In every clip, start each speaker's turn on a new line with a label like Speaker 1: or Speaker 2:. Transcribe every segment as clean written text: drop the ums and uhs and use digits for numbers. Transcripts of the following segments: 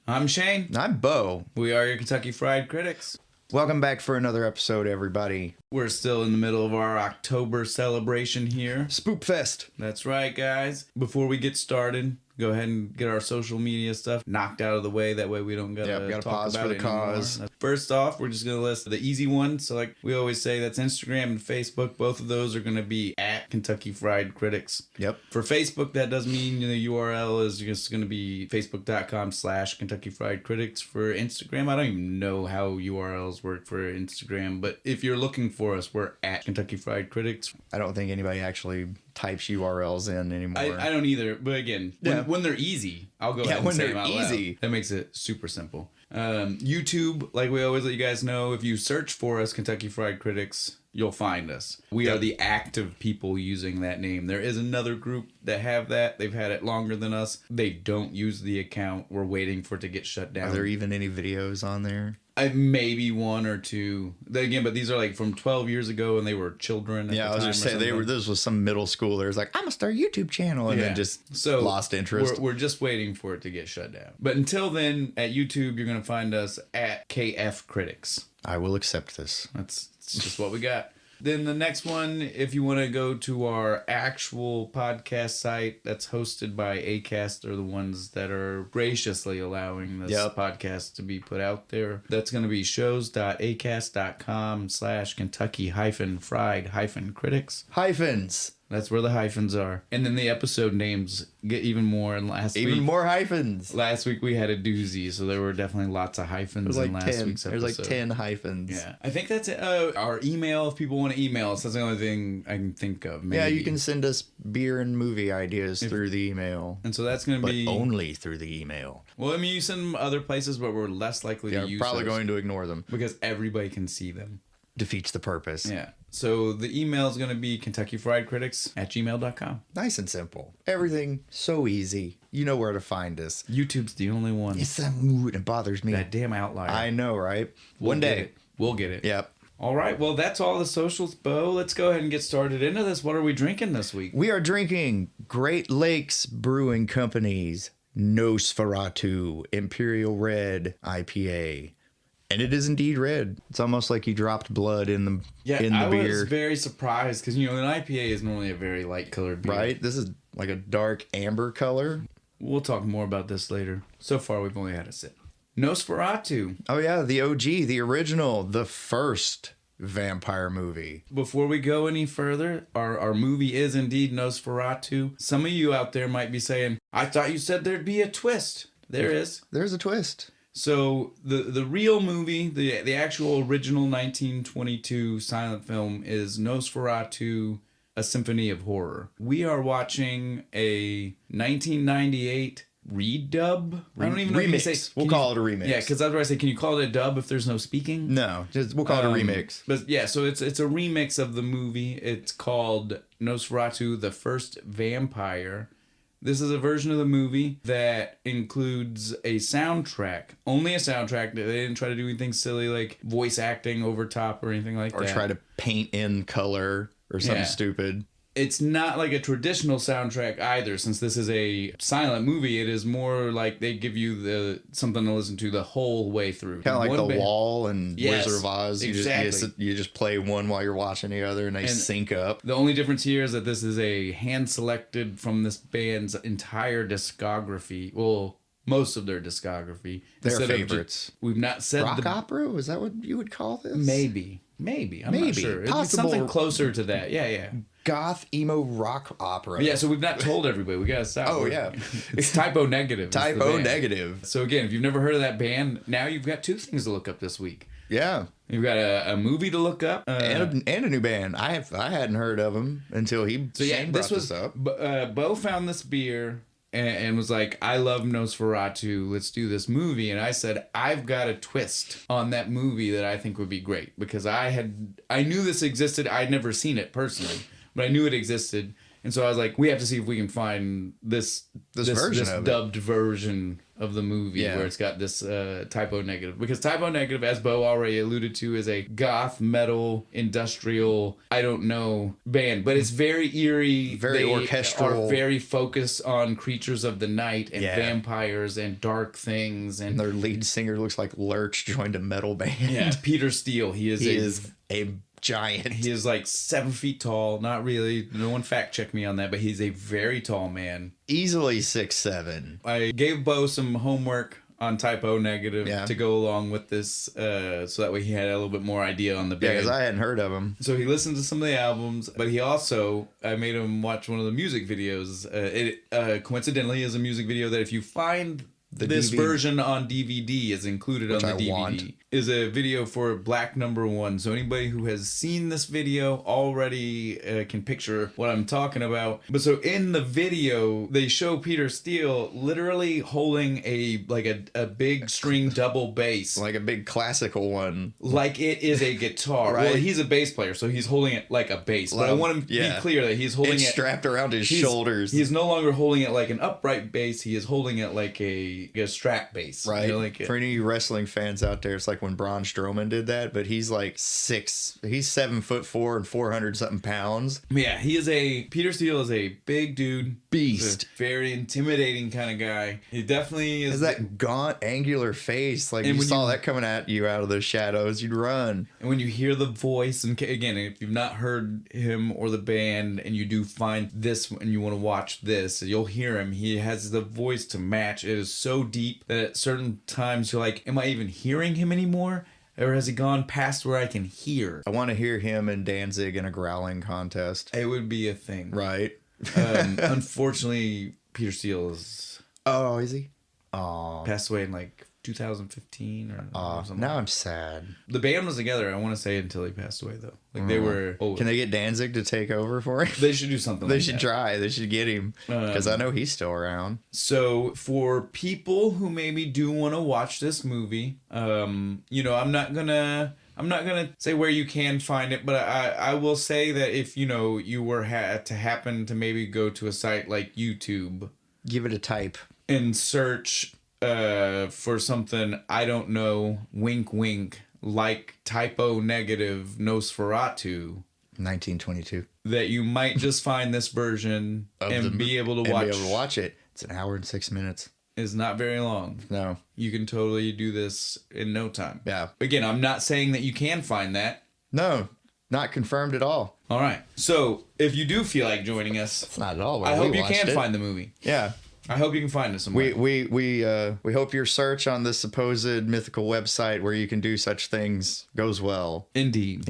Speaker 1: I'm Shane.
Speaker 2: I'm Bo.
Speaker 1: We are your Kentucky Fried Critics.
Speaker 2: Welcome back for another episode, everybody.
Speaker 1: We're still in the middle of our October celebration here.
Speaker 2: Spoop Fest.
Speaker 1: That's right, guys. Before we get started, go ahead and get our social media stuff knocked out of the way. That way we don't gotta talk
Speaker 2: pause
Speaker 1: about
Speaker 2: for the
Speaker 1: it
Speaker 2: cause.
Speaker 1: anymore. First off, we're just gonna list the easy ones. So like we always say, that's Instagram and Facebook. Both of those are gonna be at Kentucky Fried Critics.
Speaker 2: Yep.
Speaker 1: For Facebook, that does mean the URL is just gonna be facebook.com/Kentucky Fried Critics. For Instagram, I don't even know how URLs work for Instagram, but if you're looking for us, we're at Kentucky Fried Critics.
Speaker 2: I don't think anybody actually types URLs in anymore.
Speaker 1: I don't either, but again, when they're easy, I'll go ahead and say them out loud. That makes it super simple. YouTube, like we always let you guys know, if you search for us, Kentucky Fried Critics, you'll find us. We are the active people using that name. There is another group that have that. They've had it longer than us. They don't use the account. We're waiting for it to get shut down.
Speaker 2: Are there even any videos on there?
Speaker 1: Maybe one or two. Again, but these are like from 12 years ago, and they were children.
Speaker 2: Yeah, I was just saying this was some middle schoolers like, I'm gonna start a YouTube channel, and then just lost interest.
Speaker 1: We're just waiting for it to get shut down. But until then, at YouTube, you're gonna find us at KF Critics.
Speaker 2: I will accept this.
Speaker 1: That's just what we got. Then the next one, if you want to go to our actual podcast site that's hosted by Acast, they're the ones that are graciously allowing this podcast to be put out there. That's going to be shows.acast.com/Kentucky-fried-critics.
Speaker 2: Hyphens.
Speaker 1: That's where the hyphens are. And then the episode names get even more. And
Speaker 2: more hyphens.
Speaker 1: Last week we had a doozy, so there were definitely lots of hyphens in last week's episode.
Speaker 2: There's like 10 hyphens.
Speaker 1: Yeah. I think that's it. Our email, if people want to email us, that's the only thing I can think of. Maybe.
Speaker 2: Yeah, you can send us beer and movie ideas through the email.
Speaker 1: And so that's going to be...
Speaker 2: But only through the email.
Speaker 1: Well, I mean, you send them other places, but we're less likely to use
Speaker 2: we're probably going to ignore them.
Speaker 1: Because everybody can see them.
Speaker 2: Defeats the purpose.
Speaker 1: Yeah. So the email is going to be KentuckyFriedCritics@gmail.com.
Speaker 2: Nice and simple. Everything so easy. You know where to find us.
Speaker 1: YouTube's the only one.
Speaker 2: It's that mood. It bothers me.
Speaker 1: That damn outlier.
Speaker 2: I know, right? One day.
Speaker 1: We'll get it.
Speaker 2: Yep.
Speaker 1: All right. Well, that's all the socials, Bo. Let's go ahead and get started into this. What are we drinking this week?
Speaker 2: We are drinking Great Lakes Brewing Company's Nosferatu Imperial Red IPA. And it is indeed red. It's almost like you dropped blood in the beer.
Speaker 1: I was very surprised because, an IPA is normally a very light colored beer.
Speaker 2: Right? This is like a dark amber color.
Speaker 1: We'll talk more about this later. So far, we've only had a sip. Nosferatu.
Speaker 2: Oh, yeah. The OG, the original, the first vampire movie.
Speaker 1: Before we go any further, our movie is indeed Nosferatu. Some of you out there might be saying, I thought you said there'd be a twist. There is.
Speaker 2: There's a twist.
Speaker 1: So the real movie, the actual original 1922 silent film is Nosferatu, A Symphony of Horror. We are watching a 1998 redub. I don't even know
Speaker 2: remix.
Speaker 1: If you say,
Speaker 2: we'll call it a remix.
Speaker 1: Yeah, because otherwise, can you call it a dub if there's no speaking?
Speaker 2: No, we'll call it a remix.
Speaker 1: But yeah, so it's a remix of the movie. It's called Nosferatu, the First Vampire. This is a version of the movie that includes a soundtrack. Only a soundtrack. They didn't try to do anything silly like voice acting over top or anything like that.
Speaker 2: Or try to paint in color or something stupid.
Speaker 1: It's not like a traditional soundtrack either, since this is a silent movie. It is more like they give you something to listen to the whole way through.
Speaker 2: Kind of like The Wall and Wizard of Oz.
Speaker 1: Exactly.
Speaker 2: You just play one while you're watching the other, and they sync up.
Speaker 1: The only difference here is that this is a hand-selected from this band's entire discography. Well, most of their discography.
Speaker 2: Their favorites.
Speaker 1: We've not said
Speaker 2: rock opera? Is that what you would call this?
Speaker 1: Maybe. I'm not sure. It's something closer to that. Yeah.
Speaker 2: Goth emo rock opera.
Speaker 1: Yeah, so we've not told everybody. We gotta stop.
Speaker 2: Oh, yeah.
Speaker 1: It's Typo Negative.
Speaker 2: Typo Negative.
Speaker 1: So again, if you've never heard of that band, now you've got two things to look up this week.
Speaker 2: Yeah.
Speaker 1: You've got a movie to look up.
Speaker 2: And a new band. I hadn't heard of them until Shane brought this up.
Speaker 1: Bo found this beer and was like, I love Nosferatu, let's do this movie. And I said, I've got a twist on that movie that I think would be great. Because I knew this existed. I'd never seen it personally, but I knew it existed. And so I was like, we have to see if we can find this dubbed version of the movie where it's got this Type O Negative. Because Type O Negative, as Bo already alluded to, is a goth metal industrial, I don't know, band. But it's very eerie.
Speaker 2: Very orchestral.
Speaker 1: Are very focused on creatures of the night and vampires and dark things. And
Speaker 2: their lead singer looks like Lurch joined a metal band.
Speaker 1: Yeah, Peter Steele. He is
Speaker 2: a giant.
Speaker 1: He is like 7 feet tall. Not really. No one fact checked me on that, but he's a very tall man.
Speaker 2: Easily 6'7".
Speaker 1: I gave Bo some homework on Type O Negative to go along with this, so that way he had a little bit more idea on the band.
Speaker 2: Yeah, because I hadn't heard of him.
Speaker 1: So he listened to some of the albums, but he also, I made him watch one of the music videos. It coincidentally is a music video that if you find this version on DVD is included on the DVD. Is a video for Black Number One. So anybody who has seen this video already can picture what I'm talking about. But so in the video, they show Peter Steele literally holding a big string double bass.
Speaker 2: Like a big classical one.
Speaker 1: Like it is a guitar. Right? Well, he's a bass player, so he's holding it like a bass. But I want to be clear that he's holding it
Speaker 2: strapped around his shoulders.
Speaker 1: He's no longer holding it like an upright bass. He is holding it like a strap bass.
Speaker 2: Right. For any of you wrestling fans out there, it's like when Braun Strowman did that, but he's like he's 7'4" and 400 something pounds.
Speaker 1: Yeah, Peter Steele is a big dude.
Speaker 2: Beast.
Speaker 1: Very intimidating kind of guy. He definitely is.
Speaker 2: Has that gaunt, angular face. Like, and you saw that coming at you out of the shadows, you'd run.
Speaker 1: And when you hear the voice, and again, if you've not heard him or the band, and you do find this and you want to watch this, you'll hear him. He has the voice to match. It is so deep that at certain times you're like, am I even hearing him anymore? Or has he gone past where I can hear?
Speaker 2: I want to hear him and Danzig in a growling contest.
Speaker 1: It would be a thing.
Speaker 2: Right.
Speaker 1: Unfortunately, Peter Steele is...
Speaker 2: Oh, is he? Oh.
Speaker 1: Passed away in like 2015 or something.
Speaker 2: Now I'm sad.
Speaker 1: The band was together, I want to say, until he passed away, though. Like, they were old.
Speaker 2: Can they get Danzig to take over for him?
Speaker 1: They should do something
Speaker 2: They should try. They should get him. Because I know he's still around.
Speaker 1: So, for people who maybe do want to watch this movie, I'm not gonna say where you can find it, but I will say that if, you were to happen to maybe go to a site like YouTube.
Speaker 2: Give it a type.
Speaker 1: And search... for something, I don't know, wink wink, like Type O Negative Nosferatu
Speaker 2: 1922,
Speaker 1: that you might just find this version and be able to watch
Speaker 2: it. It's an hour and 6 minutes.
Speaker 1: It's not very long.
Speaker 2: No.
Speaker 1: You can totally do this in no time.
Speaker 2: Yeah.
Speaker 1: Again, I'm not saying that you can find that.
Speaker 2: No, not confirmed at all.
Speaker 1: All right. So if you do feel like joining us,
Speaker 2: it's not at all.
Speaker 1: I hope you can find the movie.
Speaker 2: Yeah.
Speaker 1: I hope you can find us somewhere.
Speaker 2: We hope your search on this supposed mythical website where you can do such things goes well.
Speaker 1: Indeed.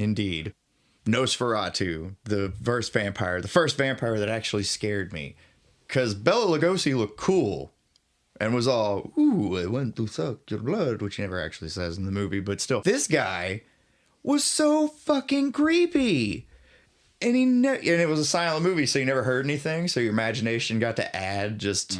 Speaker 2: Nosferatu, the first vampire that actually scared me. Because Bela Lugosi looked cool and was all, ooh, I went to suck your blood, which he never actually says in the movie, but still. This guy was so fucking creepy. And it was a silent movie, so you never heard anything. So your imagination got to add just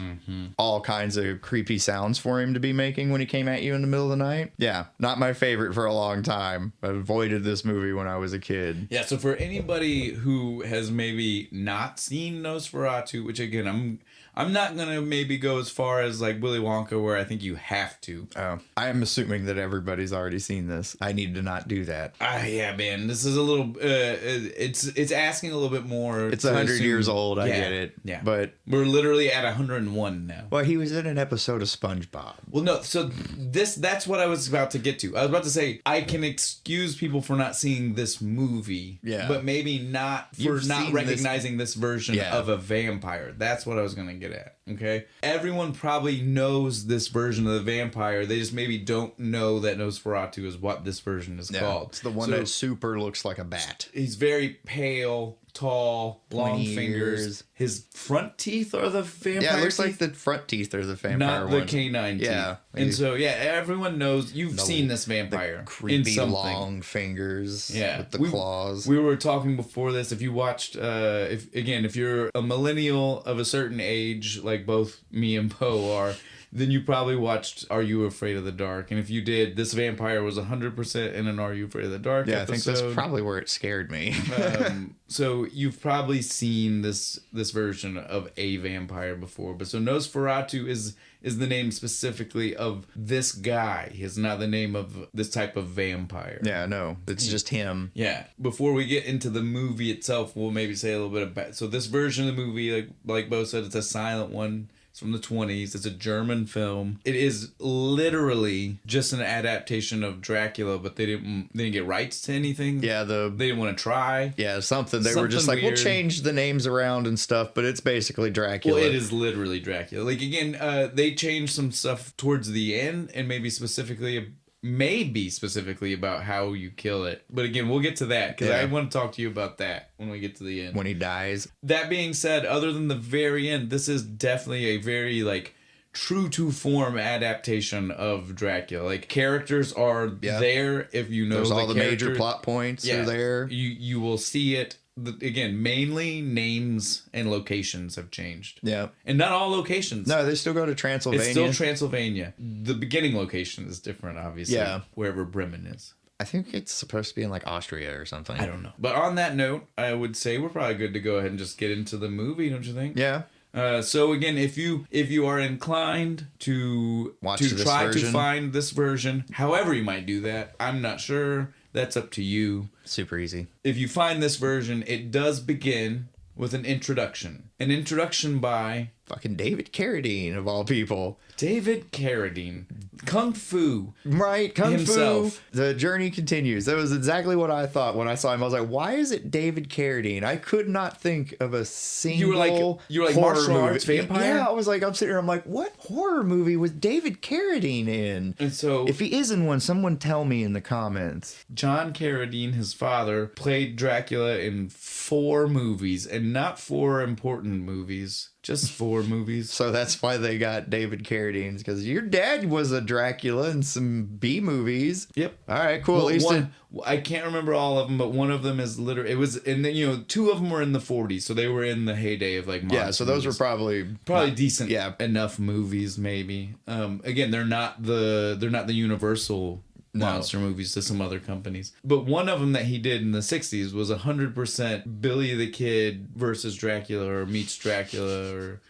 Speaker 2: all kinds of creepy sounds for him to be making when he came at you in the middle of the night. Yeah, not my favorite for a long time. I avoided this movie when I was a kid.
Speaker 1: Yeah, so for anybody who has maybe not seen Nosferatu, which again, I'm not going to maybe go as far as like Willy Wonka where I think you have to.
Speaker 2: Oh, I am assuming that everybody's already seen this. I need to not do that.
Speaker 1: Yeah, man. This is a little... it's asking a little bit more.
Speaker 2: It's 100 years old. I get it.
Speaker 1: Yeah.
Speaker 2: But
Speaker 1: we're literally at 101 now.
Speaker 2: Well, he was in an episode of SpongeBob.
Speaker 1: Well, no. So that's what I was about to get to. I was about to say, I can excuse people for not seeing this movie.
Speaker 2: Yeah.
Speaker 1: But maybe not for not recognizing this version of a vampire. That's what I was going to get at. Okay, everyone probably knows this version of the vampire. They just maybe don't know that Nosferatu is what this version is called.
Speaker 2: It's the one that super looks like a bat.
Speaker 1: He's very pale, tall, long fingers. His front teeth are the vampire.
Speaker 2: Yeah, it looks like the front teeth are the vampire.
Speaker 1: Not the canine teeth. Yeah, and so everyone knows you've seen this vampire.
Speaker 2: The creepy long fingers.
Speaker 1: Yeah,
Speaker 2: with the claws.
Speaker 1: We were talking before this. If you watched, if you're a millennial of a certain age, like both me and Poe are, then you probably watched Are You Afraid of the Dark? And if you did, this vampire was 100% in an Are You Afraid of the Dark episode.
Speaker 2: I think that's probably where it scared me.
Speaker 1: So you've probably seen this version of a vampire before. But so Nosferatu is the name specifically of this guy. It's not the name of this type of vampire.
Speaker 2: Yeah, no. It's just him.
Speaker 1: Yeah. Before we get into the movie itself, we'll maybe say a little bit about... So this version of the movie, like Bo said, it's a silent one. It's from the 1920s. It's a German film. It is literally just an adaptation of Dracula, but they didn't get rights to anything.
Speaker 2: Yeah,
Speaker 1: they didn't want to try.
Speaker 2: Yeah, something. They were just like, weird. We'll change the names around and stuff, but it's basically Dracula.
Speaker 1: Well, it is literally Dracula. Like, again, they changed some stuff towards the end, and maybe specifically about how you kill it. But again, we'll get to that, because I want to talk to you about that when we get to the end.
Speaker 2: When he dies.
Speaker 1: That being said, other than the very end, this is definitely a very, like, true to form adaptation of Dracula. Like, characters are there if you know. There's all the
Speaker 2: major plot points are there.
Speaker 1: You will see it. Again, mainly names and locations have changed.
Speaker 2: Yeah.
Speaker 1: And not all locations.
Speaker 2: No, they still go to Transylvania.
Speaker 1: It's still Transylvania. The beginning location is different, obviously. Yeah. Wherever Bremen is.
Speaker 2: I think it's supposed to be in like Austria or something.
Speaker 1: I don't know. But on that note, I would say we're probably good to go ahead and just get into the movie, don't you think?
Speaker 2: Yeah.
Speaker 1: So again, if you are inclined to try to find this version, however you might do that, I'm not sure. That's up to you.
Speaker 2: Super easy.
Speaker 1: If you find this version, it does begin with an introduction. An introduction by...
Speaker 2: fucking David Carradine, of all people.
Speaker 1: David Carradine. Kung Fu.
Speaker 2: Right, Kung
Speaker 1: himself.
Speaker 2: Fu. The journey continues. That was exactly what I thought when I saw him. I was like, why is it David Carradine? I could not think of a single
Speaker 1: You were like martial arts vampire?
Speaker 2: Yeah, I was like, I'm sitting here, I'm like, what horror movie was David Carradine in?
Speaker 1: And so...
Speaker 2: if he is in one, someone tell me in the comments.
Speaker 1: John Carradine, his father, played Dracula in 4 movies, and not 4 important movies. Just 4 movies.
Speaker 2: So that's why they got David Carradine, because your dad was a Dracula in some B movies.
Speaker 1: Yep.
Speaker 2: All right, cool.
Speaker 1: Well,
Speaker 2: at least
Speaker 1: I can't remember all of them, but one of them is literally... it was... and then, 2 of them were in the 40s, so they were in the heyday of, like, monster
Speaker 2: yeah, so those
Speaker 1: movies.
Speaker 2: Were probably
Speaker 1: decent enough movies, maybe. Again, they're not the Universal... monster movies to some other companies. But one of them that he did in the 60s was 100% Billy the Kid versus Dracula, or meets Dracula, or,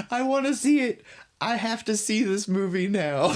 Speaker 2: I want to see it. I have to see this movie now.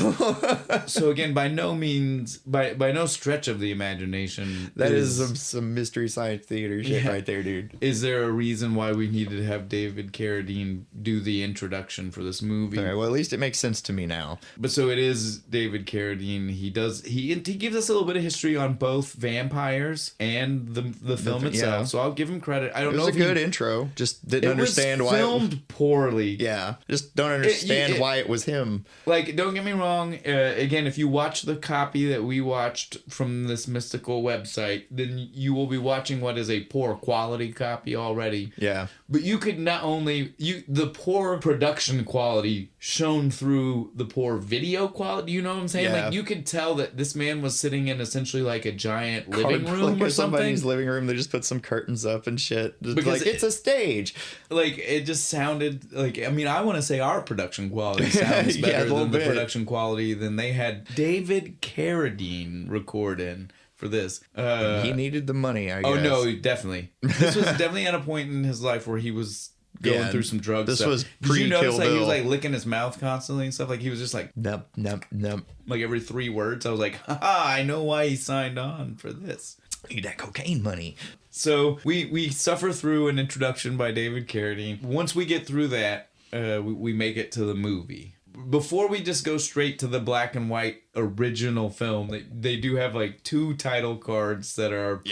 Speaker 1: So again, by no means, by no stretch of the imagination,
Speaker 2: that is some Mystery Science Theater shit right there, dude.
Speaker 1: Is there a reason why we needed to have David Carradine do the introduction for this movie?
Speaker 2: All right, well, at least it makes sense to me now.
Speaker 1: But so it is David Carradine. He gives us a little bit of history on both vampires and the film itself. Yeah. So I'll give him credit. I don't know.
Speaker 2: It was a good intro. Just didn't understand why.
Speaker 1: It was filmed poorly.
Speaker 2: Yeah, just don't understand why it was him.
Speaker 1: Like, don't get me wrong. Again, if you watch the copy that we watched from this mystical website, then you will be watching what is a poor quality copy already.
Speaker 2: Yeah.
Speaker 1: But you could not only... the poor production quality shone through the poor video quality. You know what I'm saying?
Speaker 2: Yeah.
Speaker 1: Like, you could tell that this man was sitting in essentially like a giant living room or something.
Speaker 2: Somebody's living room. They just put some curtains up and shit. Just because it's a stage.
Speaker 1: Like, it just sounded like... I mean, I want to say our production quality sounds better than the production quality than they had David Carradine record in for this.
Speaker 2: He needed the money, I guess.
Speaker 1: Oh, no, definitely. This was definitely at a point in his life where he was going through some drugs.
Speaker 2: This
Speaker 1: stuff.
Speaker 2: was
Speaker 1: Did you notice
Speaker 2: Bill.
Speaker 1: He was like licking his mouth constantly and stuff? Like he was just like...
Speaker 2: Nup, nup, nup.
Speaker 1: Like every 3 words, I was like, haha, I know why he signed on for this.
Speaker 2: Need that cocaine money.
Speaker 1: So we suffer through an introduction by David Carradine. Once we get through that, we make it to the movie. Before we just go straight to the black and white original film, they do have like 2 title cards that are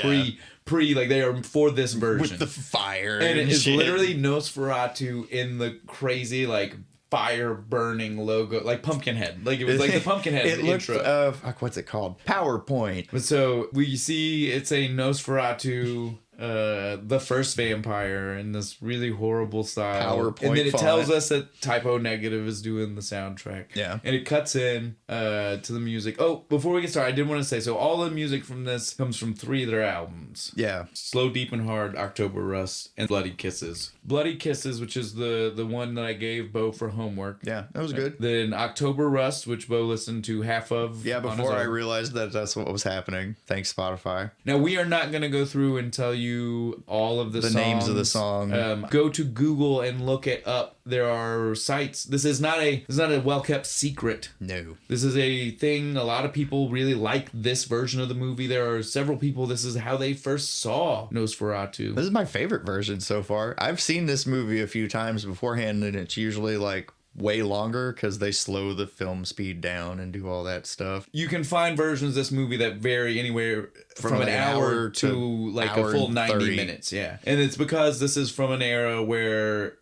Speaker 1: pre like they are for this version
Speaker 2: with the fire
Speaker 1: and it is
Speaker 2: shit.
Speaker 1: Literally Nosferatu in the crazy like fire burning logo, like Pumpkinhead. Like it was like the Pumpkinhead intro.
Speaker 2: What's it called? PowerPoint.
Speaker 1: But so we see it's a Nosferatu the first vampire in this really horrible style.
Speaker 2: PowerPoint
Speaker 1: and then it
Speaker 2: font.
Speaker 1: tells us that Typo Negative is doing the soundtrack.
Speaker 2: Yeah.
Speaker 1: And it cuts in to the music. Oh, before we get started, I did want to say, so all the music from this comes from 3 of their albums.
Speaker 2: Yeah.
Speaker 1: Slow, Deep, and Hard, October Rust, and Bloody Kisses. Bloody Kisses, which is the one that I gave Bo for homework.
Speaker 2: Yeah, that was good.
Speaker 1: Then October Rust, which Bo listened to half of.
Speaker 2: Yeah, before I realized that that's what was happening. Thanks, Spotify.
Speaker 1: Now, we are not going to go through and tell you all of the songs.
Speaker 2: Names of the song.
Speaker 1: Go to Google and look it up. There are sites. This is not a well-kept secret.
Speaker 2: No.
Speaker 1: This is a thing. A lot of people really like this version of the movie. There are several people, this is how they first saw Nosferatu.
Speaker 2: This is my favorite version so far. I've seen this movie a few times beforehand, and it's usually like way longer because they slow the film speed down and do all that stuff.
Speaker 1: You can find versions of this movie that vary anywhere from an hour to like a full 90 minutes. Yeah. And it's because this is from an era where,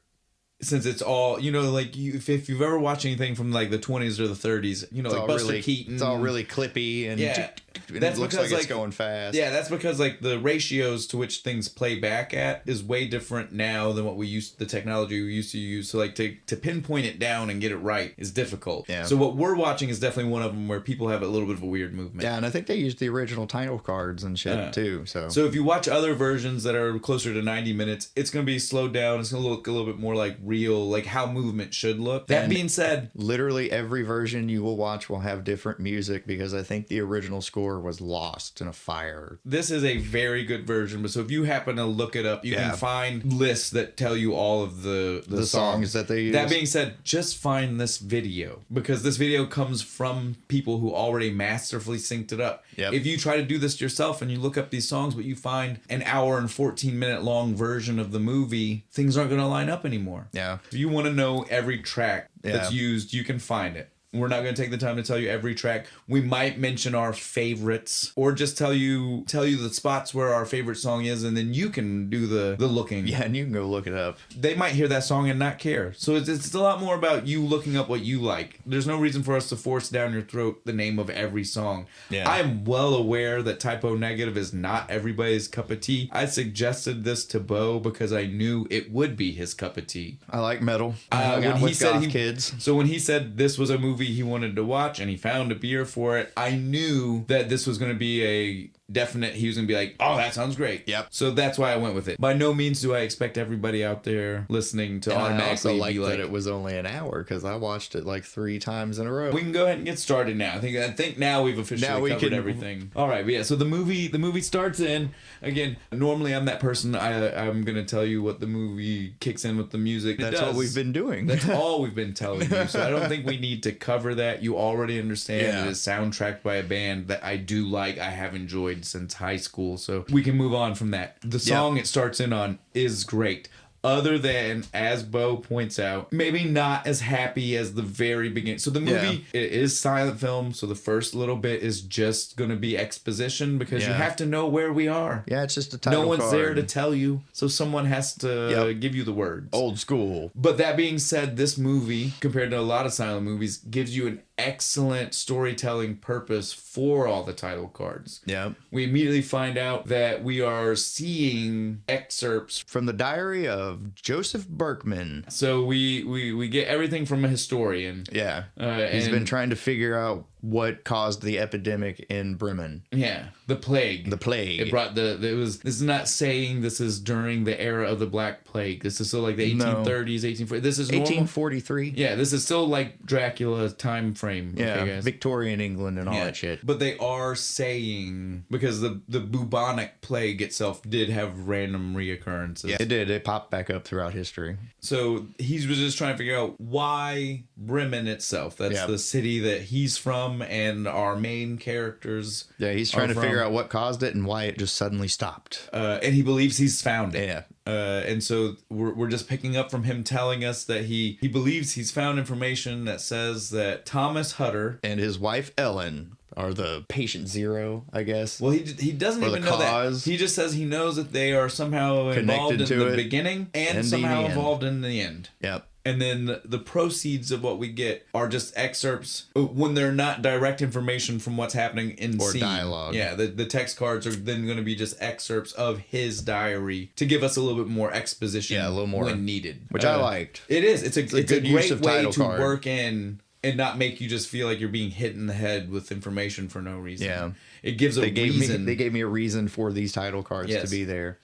Speaker 1: since it's all, you know, like if you've ever watched anything from like the 20s or the 30s, you know, it's like Buster
Speaker 2: really,
Speaker 1: Keaton.
Speaker 2: It's all really clippy and
Speaker 1: that's
Speaker 2: it looks
Speaker 1: because
Speaker 2: like it's going fast.
Speaker 1: Yeah, that's because like the ratios to which things play back at is way different now than what the technology we used to use. So like to pinpoint it down and get it right is difficult.
Speaker 2: Yeah.
Speaker 1: So what we're watching is definitely one of them where people have a little bit of a weird movement.
Speaker 2: Yeah, and I think they used the original title cards and shit too. So
Speaker 1: if you watch other versions that are closer to 90 minutes, it's going to be slowed down. It's going to look a little bit more like real, like how movement should look. That being said,
Speaker 2: literally every version you will watch will have different music because I think the original score was lost in a fire.
Speaker 1: This is a very good version, but so if you happen to look it up, you can find lists that tell you all of the
Speaker 2: songs that they use.
Speaker 1: That being said, just find this video because this video comes from people who already masterfully synced it up.
Speaker 2: Yep.
Speaker 1: If you try to do this yourself and you look up these songs, but you find an hour and 14-minute long version of the movie, things aren't going to line up anymore.
Speaker 2: Yeah.
Speaker 1: If you want to know every track that's used, you can find it. We're not going to take the time to tell you every track. We might mention our favorites or just tell you the spots where our favorite song is, and then you can do the looking.
Speaker 2: Yeah, and you can go look it up.
Speaker 1: They might hear that song and not care. So it's a lot more about you looking up what you like. There's no reason for us to force down your throat the name of every song. Yeah. I'm well aware that Typo Negative is not everybody's cup of tea. I suggested this to Bo because I knew it would be his cup of tea.
Speaker 2: I like metal.
Speaker 1: When he said
Speaker 2: kids.
Speaker 1: So when he said this was a movie he wanted to watch and he found a beer for it, I knew that this was going to be a definite, he was going to be like, oh, that sounds great.
Speaker 2: Yep.
Speaker 1: So that's why I went with it. By no means do I expect everybody out there listening to automatically
Speaker 2: be like
Speaker 1: that
Speaker 2: it was only an hour because I watched it like 3 times in a row.
Speaker 1: We can go ahead and get started now. I think now we've officially covered everything. All right, but yeah, so the movie starts in, again, normally I'm that person, I'm going to tell you what the movie kicks in with the music.
Speaker 2: That's what we've been doing.
Speaker 1: That's all we've been telling you. So I don't think we need to cover that. You already understand it is soundtracked by a band that I do like, I have enjoyed since high school, so we can move on from that. The song it starts in on is great. Other than, as Bo points out, maybe not as happy as the very beginning. So the movie, it is silent film, so the first little bit is just going to be exposition because you have to know where we are.
Speaker 2: Yeah, it's just a title
Speaker 1: No one's
Speaker 2: card.
Speaker 1: there to tell you, so someone has to give you the words.
Speaker 2: Old school.
Speaker 1: But that being said, this movie, compared to a lot of silent movies, gives you an excellent storytelling purpose for all the title cards.
Speaker 2: Yeah.
Speaker 1: We immediately find out that we are seeing excerpts
Speaker 2: from the diary of Joseph Berkman.
Speaker 1: So we get everythting from a historian.
Speaker 2: Yeah. He's been trying to figure out what caused the epidemic in Bremen.
Speaker 1: Yeah. The plague.
Speaker 2: The plague.
Speaker 1: It brought this is not saying this is during the era of the Black Plague. This is still like the 1830s, 1840s. This is
Speaker 2: 1843.
Speaker 1: Yeah, this is still like Dracula time frame.
Speaker 2: Yeah,
Speaker 1: okay, guys?
Speaker 2: Victorian England and all that shit.
Speaker 1: But they are saying, because the bubonic plague itself did have random reoccurrences.
Speaker 2: Yeah, it did. It popped back up throughout history.
Speaker 1: So he was just trying to figure out why Bremen itself. That's the city that he's from and our main characters.
Speaker 2: Yeah, he's trying to figure out what caused it and why it just suddenly stopped.
Speaker 1: And he believes he's found it.
Speaker 2: Yeah.
Speaker 1: And so we're just picking up from him telling us that he believes he's found information that says that Thomas Hutter
Speaker 2: and his wife Ellen are the patient zero, I guess.
Speaker 1: Well, he doesn't even know that. He just says he knows that they are somehow involved in the beginning and somehow involved in the end.
Speaker 2: Yep.
Speaker 1: And then the proceeds of what we get are just excerpts when they're not direct information from what's happening in
Speaker 2: or
Speaker 1: scene.
Speaker 2: dialogue.
Speaker 1: Yeah, the text cards are then going to be just excerpts of his diary to give us a little bit more exposition.
Speaker 2: Yeah, a little more
Speaker 1: when needed,
Speaker 2: which I liked.
Speaker 1: It is. It's a
Speaker 2: good
Speaker 1: great way to
Speaker 2: card.
Speaker 1: work in and not make you just feel like you're being hit in the head with information for no reason.
Speaker 2: Yeah.
Speaker 1: It gives reason.
Speaker 2: They gave me a reason for these title cards to be there.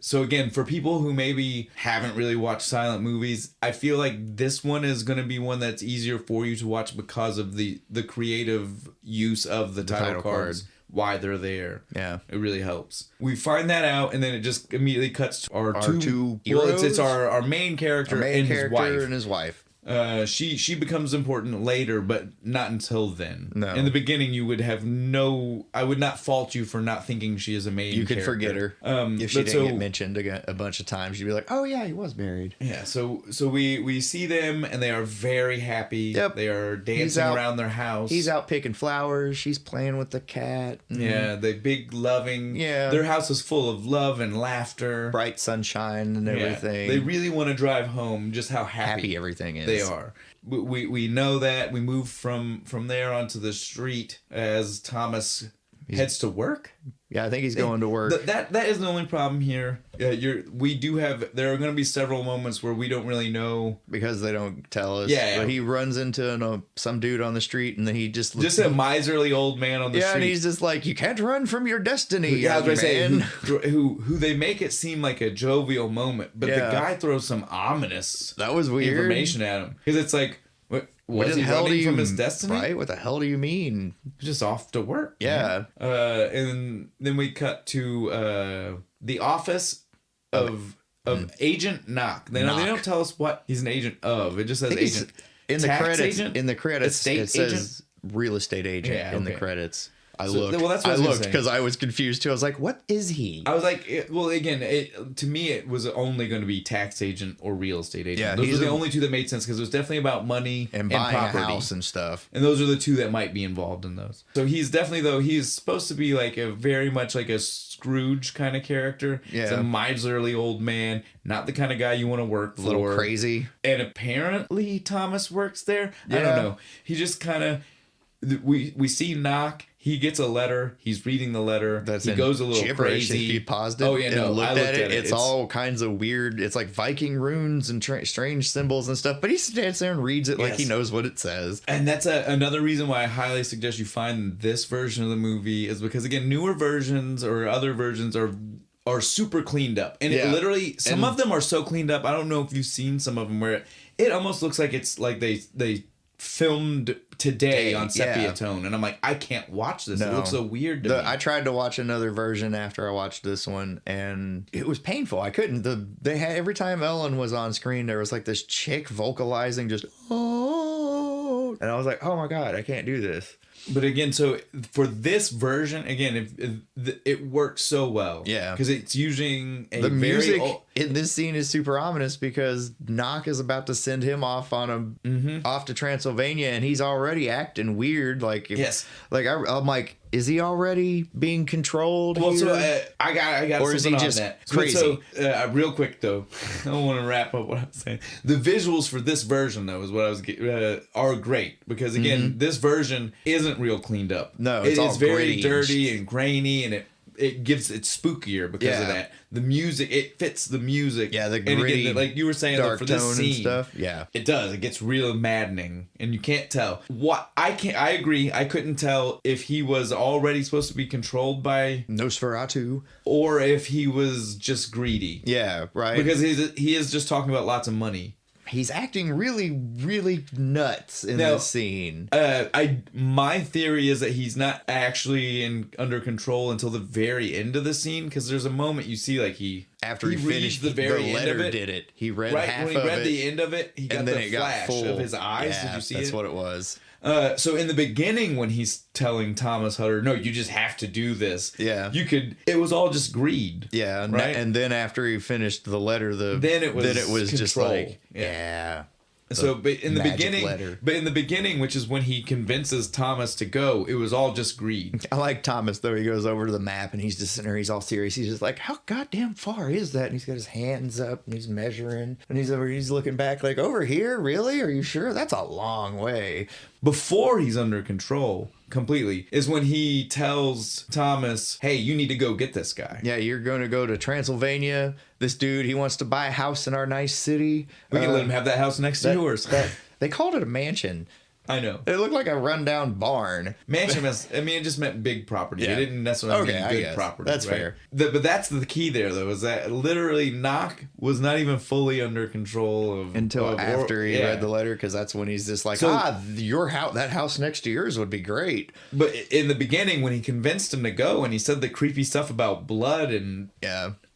Speaker 1: So again, for people who maybe haven't really watched silent movies, I feel like this one is going to be one that's easier for you to watch because of the creative use of the title cards. Why they're there.
Speaker 2: Yeah.
Speaker 1: It really helps. We find that out, and then it just immediately cuts to our two
Speaker 2: heroes.
Speaker 1: Well, it's our main character and
Speaker 2: his wife.
Speaker 1: She becomes important later, but not until then.
Speaker 2: No.
Speaker 1: In the beginning, you would have I would not fault you for not thinking she is a main character.
Speaker 2: You could forget her. If she didn't get mentioned a bunch of times, you'd be like, oh yeah, he was married.
Speaker 1: Yeah, so we see them, and they are very happy.
Speaker 2: Yep.
Speaker 1: They are dancing around their house.
Speaker 2: He's out picking flowers. She's playing with the cat.
Speaker 1: Yeah, the big loving.
Speaker 2: Yeah.
Speaker 1: Their house is full of love and laughter.
Speaker 2: Bright sunshine and everything.
Speaker 1: They really want to drive home just how happy
Speaker 2: everything is.
Speaker 1: They are. We know that. We move from there onto the street as Thomas heads to work.
Speaker 2: Yeah, I think he's going to work.
Speaker 1: That is the only problem here. There are going to be several moments where we don't really know
Speaker 2: because they don't tell us.
Speaker 1: Yeah,
Speaker 2: but he runs into some dude on the street, and then he just
Speaker 1: a miserly old man on the street.
Speaker 2: Yeah, and he's just like, "You can't run from your destiny."
Speaker 1: Yeah, I was gonna say who they make it seem like a jovial moment, but the guy throws some ominous information at him because it's like, what is he running from his destiny?
Speaker 2: Right? What the hell do you mean?
Speaker 1: Just off to work.
Speaker 2: Yeah.
Speaker 1: And then we cut to the office of Agent Knock. They don't tell us what he's an agent of. It just says agent.
Speaker 2: In the credits.
Speaker 1: Agent?
Speaker 2: In the credits, it says
Speaker 1: agent?
Speaker 2: real estate agent in the credits. I looked because I was confused too. I was like, "What is he?"
Speaker 1: I was like, to me, it was only going to be tax agent or real estate agent.
Speaker 2: Yeah,
Speaker 1: those are the only two that made sense because it was definitely about money
Speaker 2: and buying
Speaker 1: property.
Speaker 2: A house and stuff.
Speaker 1: And those are the two that might be involved in those. So he's definitely he's supposed to be like very much like a Scrooge kind of character.
Speaker 2: Yeah,
Speaker 1: he's a miserly old man, not the kind of guy you want to work for.
Speaker 2: A little crazy.
Speaker 1: And apparently Thomas works there. Yeah. I don't know. He just kind of we see Knock. He gets a letter. He's reading the letter. He goes a little crazy.
Speaker 2: If you paused it and looked at it, it's all kinds of weird. It's like Viking runes and strange symbols and stuff. But he stands there and reads it like he knows what it says.
Speaker 1: And that's another reason why I highly suggest you find this version of the movie is because, again, newer versions or other versions are super cleaned up. And it literally, some of them are so cleaned up. I don't know if you've seen some of them where it almost looks like it's like they filmed today on sepia tone, and I'm like, I can't watch this. It looks so weird to me.
Speaker 2: I tried to watch another version after I watched this one, and it was painful. I couldn't. They had every time Ellen was on screen, there was like this chick vocalizing just oh, and I was like, oh my god, I can't do this.
Speaker 1: But again, so for this version, again, it works so well.
Speaker 2: Yeah.
Speaker 1: Because it's using
Speaker 2: the music in this scene is super ominous because Knock is about to send him off on off to Transylvania, and he's already acting weird. Like, I'm like, is he already being controlled?
Speaker 1: Well, so I got
Speaker 2: or is he just crazy?
Speaker 1: So real quick though, I don't want to wrap up what I'm saying. The visuals for this version though is what I was are great because again, this version isn't real cleaned up.
Speaker 2: No,
Speaker 1: it is very dirty and grainy, and it gives it spookier because of that. The music, it fits the music.
Speaker 2: Yeah, the gritty,
Speaker 1: and again, like you were saying,
Speaker 2: dark
Speaker 1: for this
Speaker 2: tone
Speaker 1: scene,
Speaker 2: and stuff. Yeah,
Speaker 1: it does. It gets real maddening, and you can't tell. I agree. I couldn't tell if he was already supposed to be controlled by
Speaker 2: Nosferatu,
Speaker 1: or if he was just greedy.
Speaker 2: Yeah, right.
Speaker 1: Because he is just talking about lots of money.
Speaker 2: He's acting really, really nuts in this scene.
Speaker 1: My theory is that he's not actually under control until the very end of the scene, because there's a moment you see like
Speaker 2: after he finished the very end of it. Did it? He read half of it.
Speaker 1: When he read the end of it, he got the flash of his eyes.
Speaker 2: Yeah,
Speaker 1: did you see it?
Speaker 2: That's what it was.
Speaker 1: So in the beginning, when he's telling Thomas Hutter, no, you just have to do this.
Speaker 2: Yeah.
Speaker 1: It was all just greed.
Speaker 2: Yeah.
Speaker 1: Right?
Speaker 2: And then after he finished the letter, then it was just like,
Speaker 1: So, but in the beginning, which is when he convinces Thomas to go, it was all just greed.
Speaker 2: I like Thomas though. He goes over to the map and he's just sitting there. He's all serious. He's just like, "How goddamn far is that?" And he's got his hands up and he's measuring and he's looking back like, "Over here, really? Are you sure? That's a long way."
Speaker 1: Before he's under control completely is when he tells Thomas, "Hey, you need to go get this guy.
Speaker 2: Yeah, you're going to go to Transylvania. This dude, he wants to buy a house in our nice city.
Speaker 1: We can let him have that house next to yours."
Speaker 2: They called it a mansion.
Speaker 1: I know.
Speaker 2: It looked like a rundown barn.
Speaker 1: Mansion it just meant big property. Yeah. It didn't necessarily mean good property.
Speaker 2: That's right? fair.
Speaker 1: But that's the key there, though, is that literally Knock was not even fully under control
Speaker 2: until after he read the letter, because that's when he's just like, your house, that house next to yours would be great.
Speaker 1: But in the beginning, when he convinced him to go and he said the creepy stuff about blood and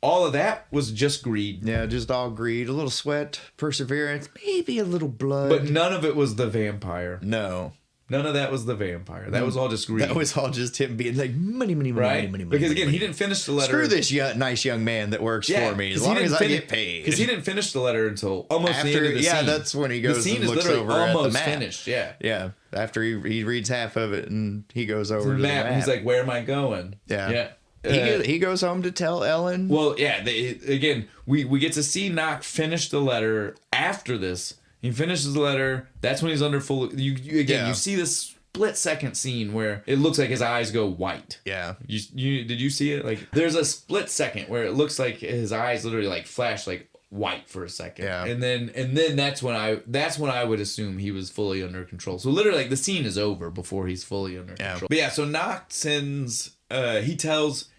Speaker 1: all of that was just greed.
Speaker 2: Yeah, just all greed. A little sweat, perseverance, maybe a little blood.
Speaker 1: But none of it was the vampire.
Speaker 2: No.
Speaker 1: None of that was the vampire. That was all just greed.
Speaker 2: That was all just him being like, money,
Speaker 1: right?
Speaker 2: money.
Speaker 1: Because again,
Speaker 2: money.
Speaker 1: He didn't finish the letter.
Speaker 2: Screw this nice young man that works for me, as long as I get paid.
Speaker 1: Because he didn't finish the letter until almost the end of the scene.
Speaker 2: Yeah, that's when he goes and looks over at the map.
Speaker 1: Finished, yeah.
Speaker 2: Yeah, after he reads half of it and he goes over to the map.
Speaker 1: He's like, where am I going?
Speaker 2: Yeah. He goes home to tell Ellen.
Speaker 1: Well, yeah. Again, we get to see Knock finish the letter after this. He finishes the letter. That's when he's under full. You see this split-second scene where it looks like his eyes go white.
Speaker 2: Yeah.
Speaker 1: Did you see it? Like, there's a split second where it looks like his eyes literally like flash like white for a second.
Speaker 2: Yeah.
Speaker 1: And then that's when I would assume he was fully under control. So literally, like, the scene is over before he's fully under control. But yeah, so Knock sends. He tells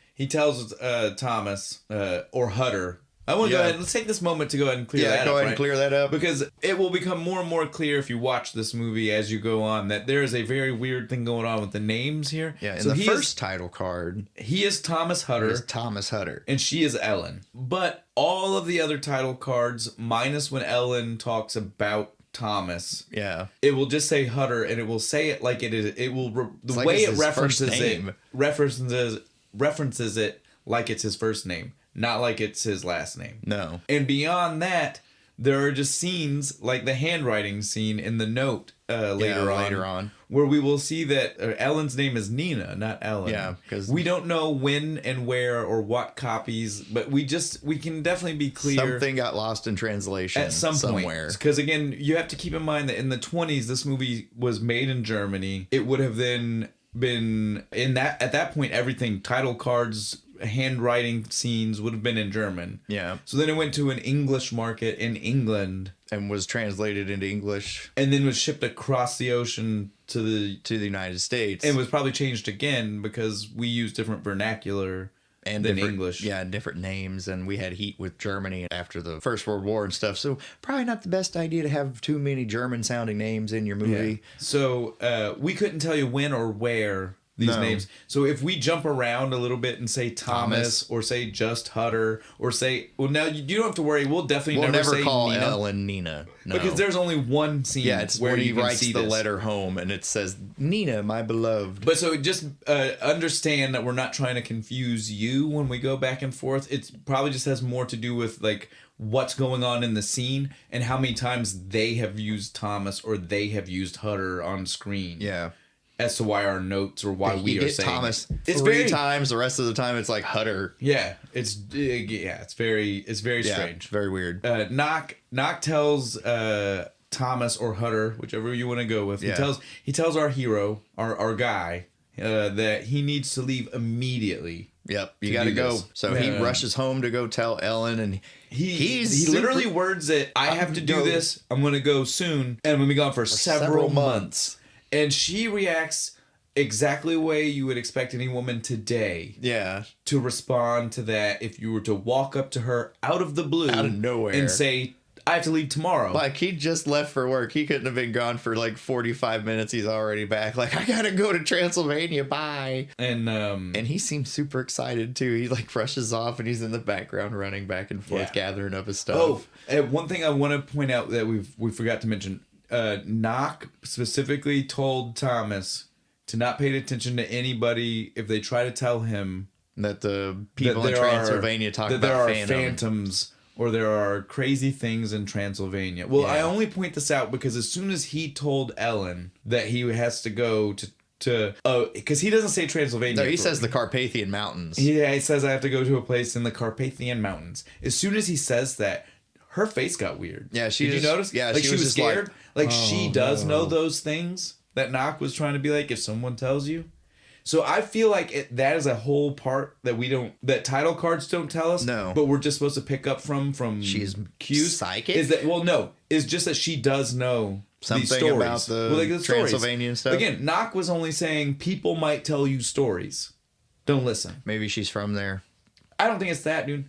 Speaker 1: Thomas or Hutter. I want to go ahead. Let's take this moment to go ahead and clear that up.
Speaker 2: Go ahead and clear that up.
Speaker 1: Because it will become more and more clear if you watch this movie as you go on that there is a very weird thing going on with the names here.
Speaker 2: Yeah, in the first title card,
Speaker 1: he is Thomas Hutter. And she is Ellen. But all of the other title cards, minus when Ellen talks about Thomas.
Speaker 2: Yeah.
Speaker 1: It will just say Hutter, and it will say it like it is. It will the way it references it like it's his first name, not like it's his last name.
Speaker 2: No.
Speaker 1: And beyond that, there are just scenes like the handwriting scene in the note later on, where we will see that Ellen's name is Nina, not Ellen.
Speaker 2: Yeah, because
Speaker 1: we don't know when and where or what copies, but we can definitely be clear
Speaker 2: something got lost in translation
Speaker 1: at some
Speaker 2: somewhere.
Speaker 1: Because again, you have to keep in mind that in the 1920s, this movie was made in Germany. It would have then been at that point, everything, title cards, handwriting scenes would have been in German.
Speaker 2: Yeah.
Speaker 1: So then it went to an English market in England
Speaker 2: and was translated into English,
Speaker 1: and then was shipped across the ocean to the
Speaker 2: United States,
Speaker 1: and was probably changed again because we use different vernacular and than English.
Speaker 2: Yeah, different names, and we had heat with Germany after the First World War and stuff. So probably not the best idea to have too many German-sounding names in your movie.
Speaker 1: Yeah. So we couldn't tell you when or where these names. So if we jump around a little bit and say Thomas or say just Hutter or say, well, now you don't have to worry. We'll definitely never say
Speaker 2: call
Speaker 1: Nina.
Speaker 2: Ellen Nina. No.
Speaker 1: Because there's only one scene.
Speaker 2: Yeah, it's where he writes the letter home and it says, Nina, my beloved.
Speaker 1: But so just understand that we're not trying to confuse you when we go back and forth. It probably just has more to do with like what's going on in the scene and how many times they have used Thomas or they have used Hutter on screen.
Speaker 2: Yeah.
Speaker 1: As to why our notes or why we are saying
Speaker 2: Thomas three times. The rest of the time, it's like Hutter.
Speaker 1: Yeah, it's very strange.
Speaker 2: Very weird.
Speaker 1: Knock tells Thomas or Hutter, whichever you want to go with.
Speaker 2: Yeah.
Speaker 1: He tells our hero, our guy, that he needs to leave immediately.
Speaker 2: Yep, you got to go. So he rushes home to go tell Ellen, and
Speaker 1: he literally words it. I have to do this. I'm going to go soon, and I'm going to be gone for several months. And she reacts exactly the way you would expect any woman today to respond to that if you were to walk up to her out of the blue,
Speaker 2: out of nowhere,
Speaker 1: and say, I have to leave tomorrow.
Speaker 2: Like, he just left for work. He couldn't have been gone for like 45 minutes. He's already back. Like, I gotta go to Transylvania. Bye.
Speaker 1: And
Speaker 2: he seems super excited too. He like rushes off and he's in the background running back and forth, gathering up his stuff.
Speaker 1: Oh, and one thing I want to point out that we forgot to mention. Knock specifically told Thomas to not pay attention to anybody if they try to tell him
Speaker 2: that the people in Transylvania talk about
Speaker 1: there are phantoms or there are crazy things in Transylvania. Well,
Speaker 2: Yeah.
Speaker 1: I only point this out because as soon as he told Ellen that he has to go to because he doesn't say Transylvania.
Speaker 2: No, he says the Carpathian Mountains.
Speaker 1: Yeah, he says I have to go to a place in the Carpathian Mountains. As soon as he says that, her face got weird.
Speaker 2: Yeah,
Speaker 1: Did you notice?
Speaker 2: Yeah,
Speaker 1: like she was scared. Like she does
Speaker 2: no.
Speaker 1: know those things that Knock was trying to be like. If someone tells you. So I feel like that is a whole part that title cards don't tell us.
Speaker 2: No.
Speaker 1: But we're just supposed to pick up from
Speaker 2: She's
Speaker 1: cues.
Speaker 2: psychic?
Speaker 1: Is that it's just that she does know
Speaker 2: Something
Speaker 1: these stories.
Speaker 2: about the Transylvanian stuff.
Speaker 1: Again, Knock was only saying people might tell you stories. Don't listen.
Speaker 2: Maybe she's from there.
Speaker 1: I don't think it's that, dude.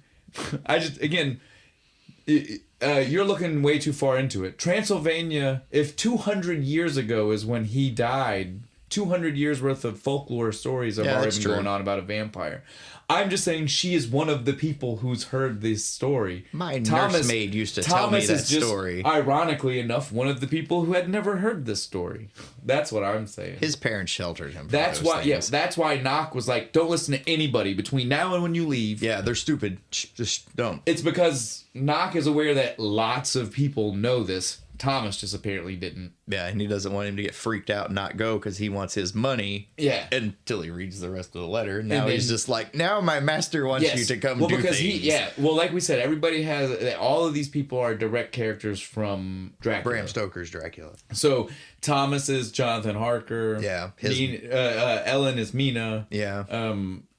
Speaker 1: You're looking way too far into it. Transylvania, if 200 years ago is when he died, 200 years worth of folklore stories have already been going on about a vampire. I'm just saying she is one of the people who's heard this story.
Speaker 2: My nursemaid used to tell me that story.
Speaker 1: Ironically enough, one of the people who had never heard this story. That's what I'm saying.
Speaker 2: His parents sheltered him.
Speaker 1: That's why. Yes, that's why Knock was like, "Don't listen to anybody between now and when you leave."
Speaker 2: Yeah, they're stupid. Just don't.
Speaker 1: It's because Knock is aware that lots of people know this. Thomas just apparently didn't.
Speaker 2: Yeah, and he doesn't want him to get freaked out and not go because he wants his money.
Speaker 1: Yeah.
Speaker 2: Until he reads the rest of the letter. Now he's just like, now my master wants you to come do things.
Speaker 1: Well, like we said, everybody has... All of these people are direct characters from Dracula.
Speaker 2: Bram Stoker's Dracula.
Speaker 1: So, Thomas is Jonathan Harker.
Speaker 2: Yeah.
Speaker 1: Ellen is Mina.
Speaker 2: Yeah.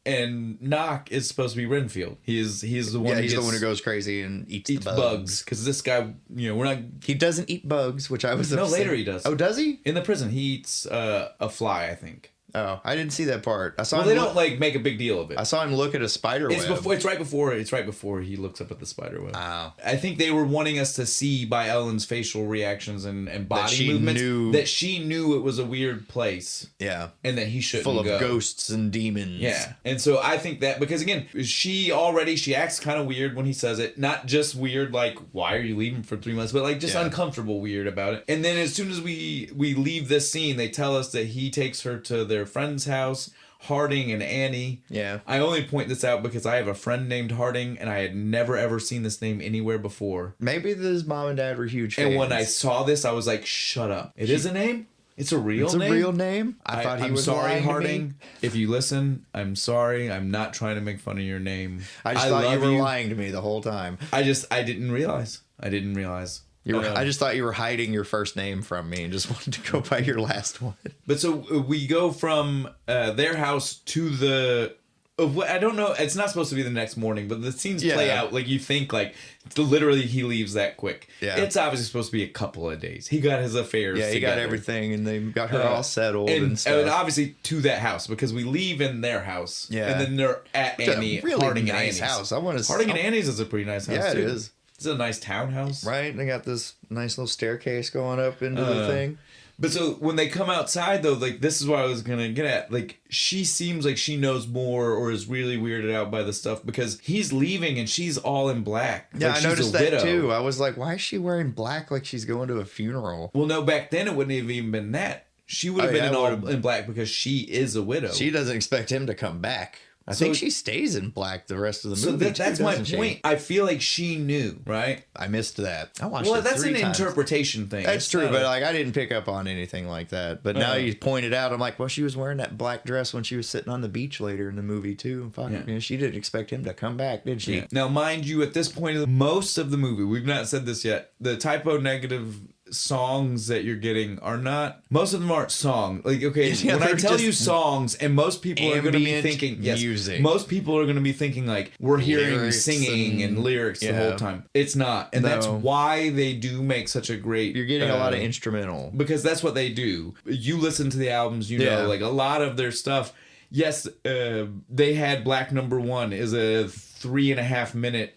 Speaker 1: And Knock is supposed to be Renfield. He's the one.
Speaker 2: Yeah, he's the one who goes crazy and eats the
Speaker 1: bugs. Because this guy, we're not.
Speaker 2: He doesn't eat bugs, which I was.
Speaker 1: No, later he does.
Speaker 2: Oh, does he?
Speaker 1: In the prison, he eats a fly, I think.
Speaker 2: Oh, I didn't see that part. I saw.
Speaker 1: Well, they don't make a big deal of it.
Speaker 2: I saw him look at a spider web.
Speaker 1: It's right before he looks up at the spider web.
Speaker 2: Oh.
Speaker 1: I think they were wanting us to see by Ellen's facial reactions and body movements that she knew it was a weird place.
Speaker 2: Yeah,
Speaker 1: and that he shouldn't
Speaker 2: full of
Speaker 1: go.
Speaker 2: Ghosts and demons.
Speaker 1: Yeah, and so I think that because again, she acts kind of weird when he says it. Not just weird like why are you leaving for 3 months, but like just uncomfortable weird about it. And then as soon as we leave this scene, they tell us that he takes her to their friend's house. Harding and Annie.
Speaker 2: Yeah.
Speaker 1: I only point this out because I have a friend named Harding and I had never ever seen this name anywhere before.
Speaker 2: Maybe his mom and dad were huge fans.
Speaker 1: And when I saw this, I was like, shut up. It is a name? It's a real name?
Speaker 2: It's a real name? I thought he was
Speaker 1: sorry,
Speaker 2: lying
Speaker 1: Harding.
Speaker 2: to me.
Speaker 1: If you listen, I'm sorry. I'm not trying to make fun of your name.
Speaker 2: I just thought you were lying to me the whole time.
Speaker 1: I didn't realize.
Speaker 2: I just thought you were hiding your first name from me and just wanted to go by your last one.
Speaker 1: But so we go from their house to the... I don't know. It's not supposed to be the next morning, but the scenes play out like you think like literally he leaves that quick. Yeah. It's obviously supposed to be a couple of days. He got his affairs together.
Speaker 2: Got everything and they got her all settled and stuff.
Speaker 1: And obviously to that house because we leave in their house. Yeah. And then they're at Annie.
Speaker 2: Really
Speaker 1: Harding
Speaker 2: nice
Speaker 1: and Annie's
Speaker 2: house.
Speaker 1: Harding and Annie's is a pretty nice house too.
Speaker 2: Yeah, it is.
Speaker 1: It's a nice townhouse.
Speaker 2: Right. They got this nice little staircase going up into the thing.
Speaker 1: But so when they come outside though, like this is what I was gonna get at. Like she seems like she knows more or is really weirded out by the stuff because he's leaving and she's all in black.
Speaker 2: Yeah,
Speaker 1: like
Speaker 2: I noticed that too. I was like, why is she wearing black like she's going to a funeral?
Speaker 1: Well, no, back then it wouldn't have even been that. She would have been in black because she is a widow.
Speaker 2: She doesn't expect him to come back. I think she stays in black the rest of the movie.
Speaker 1: So that's my point. I feel like she knew, right?
Speaker 2: I missed that. I watched it 3 times.
Speaker 1: Well, that's an interpretation thing.
Speaker 2: That's true, but like I didn't pick up on anything like that. But now you pointed out, I'm like, well, she was wearing that black dress when she was sitting on the beach later in the movie too. Fuck, she didn't expect him to come back, did she?
Speaker 1: Yeah. Now, mind you, at this point, most of the movie, we've not said this yet, the typo negative songs that you're getting are not, most of them aren't song. Like, okay, when I tell you songs, and most people are going to be thinking, music. Most people are going to be thinking like, we're hearing singing and lyrics the whole time. It's not. And that's why they do make such a great...
Speaker 2: You're getting a lot of instrumental.
Speaker 1: Because that's what they do. You listen to the albums, you know, like a lot of their stuff. Yes, they had Black Number One is a 3.5 minute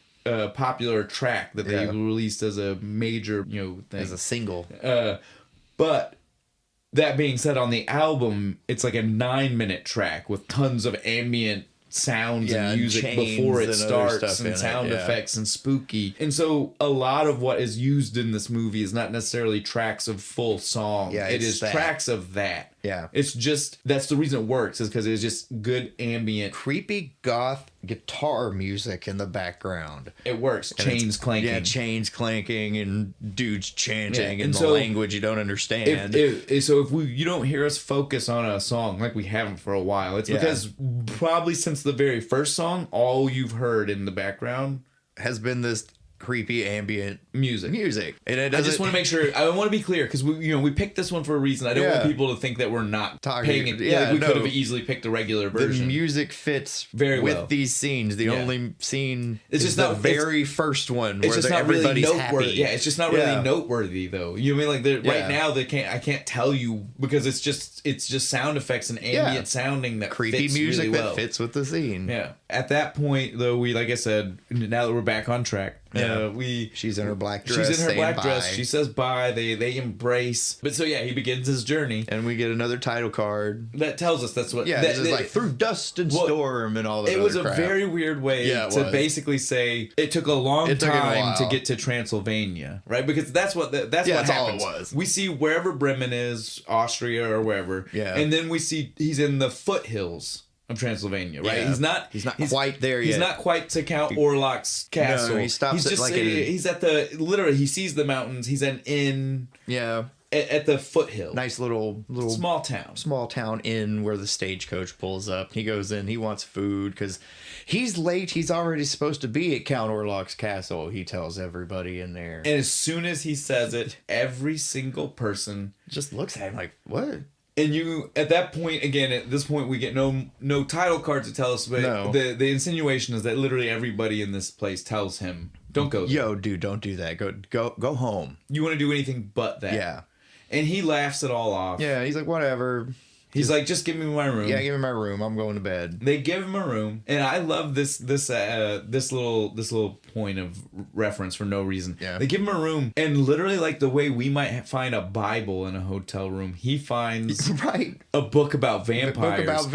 Speaker 1: popular track that they released as a major, thing.
Speaker 2: As a single.
Speaker 1: But that being said, on the album, it's like a 9-minute track with tons of ambient sounds and music before it starts and sound effects and spooky. And so a lot of what is used in this movie is not necessarily tracks of full song. Yeah, it is tracks of that.
Speaker 2: Yeah.
Speaker 1: It's just, that's the reason it works, is because it's just good ambient.
Speaker 2: Creepy goth guitar music in the background.
Speaker 1: It works. Chains clanking.
Speaker 2: Yeah, chains clanking and dudes chanting in the
Speaker 1: so
Speaker 2: language you don't understand.
Speaker 1: So if you don't hear us focus on a song like we haven't for a while, it's because probably since the very first song, all you've heard in the background
Speaker 2: has been this creepy ambient
Speaker 1: music.
Speaker 2: And
Speaker 1: I just want to make sure, I want to be clear, because we picked this one for a reason. I don't want people to think that we're not paying it. Yeah, we could have easily picked a regular version.
Speaker 2: The music fits
Speaker 1: very well
Speaker 2: with these scenes. The only scene
Speaker 1: it's
Speaker 2: is
Speaker 1: just
Speaker 2: the
Speaker 1: not,
Speaker 2: very first one where
Speaker 1: just
Speaker 2: everybody's
Speaker 1: really noteworthy.
Speaker 2: happy.
Speaker 1: Yeah, it's just not really noteworthy though. You know what I mean? Like right now I can't tell you, because it's just sound effects and ambient sounding that
Speaker 2: creepy
Speaker 1: fits
Speaker 2: music
Speaker 1: really well.
Speaker 2: that fits with the scene.
Speaker 1: Yeah. At that point though, we, like I said, now that we're back on track,
Speaker 2: she's in her black dress.
Speaker 1: She's in her black dress. She says bye. They embrace. But so he begins his journey,
Speaker 2: and we get another title card
Speaker 1: that tells us that's what.
Speaker 2: Yeah, it's like through dust and storm and all that.
Speaker 1: It was a very weird way to basically say it took a long time to get to Transylvania, right? Because that's what happens.
Speaker 2: All it was.
Speaker 1: We see wherever Bremen is, Austria or wherever, and then we see he's in the foothills of Transylvania, right?
Speaker 2: Yeah.
Speaker 1: He's not
Speaker 2: quite there yet.
Speaker 1: He's not quite to Count Orlok's castle.
Speaker 2: No, he stops
Speaker 1: he's at the, literally, he sees the mountains. He's an inn.
Speaker 2: Yeah.
Speaker 1: At the foothill.
Speaker 2: Nice little
Speaker 1: small town
Speaker 2: inn where the stagecoach pulls up. He goes in. He wants food because he's late. He's already supposed to be at Count Orlok's castle. He tells everybody in there.
Speaker 1: And as soon as he says it, every single person
Speaker 2: just looks at him like, what?
Speaker 1: And at this point, we get no title card to tell us, but the insinuation is that literally everybody in this place tells him, don't go there.
Speaker 2: Yo, dude, don't do that. Go home.
Speaker 1: You want to do anything but that.
Speaker 2: Yeah. And
Speaker 1: he laughs it all off.
Speaker 2: Yeah, he's like, whatever.
Speaker 1: He's like, just give me my room.
Speaker 2: Yeah, give me my room. I'm going to bed.
Speaker 1: They give him a room, and I love this little point of reference for no reason.
Speaker 2: Yeah.
Speaker 1: They give him a room, and literally like the way we might find a Bible in a hotel room, he finds a book about vampires.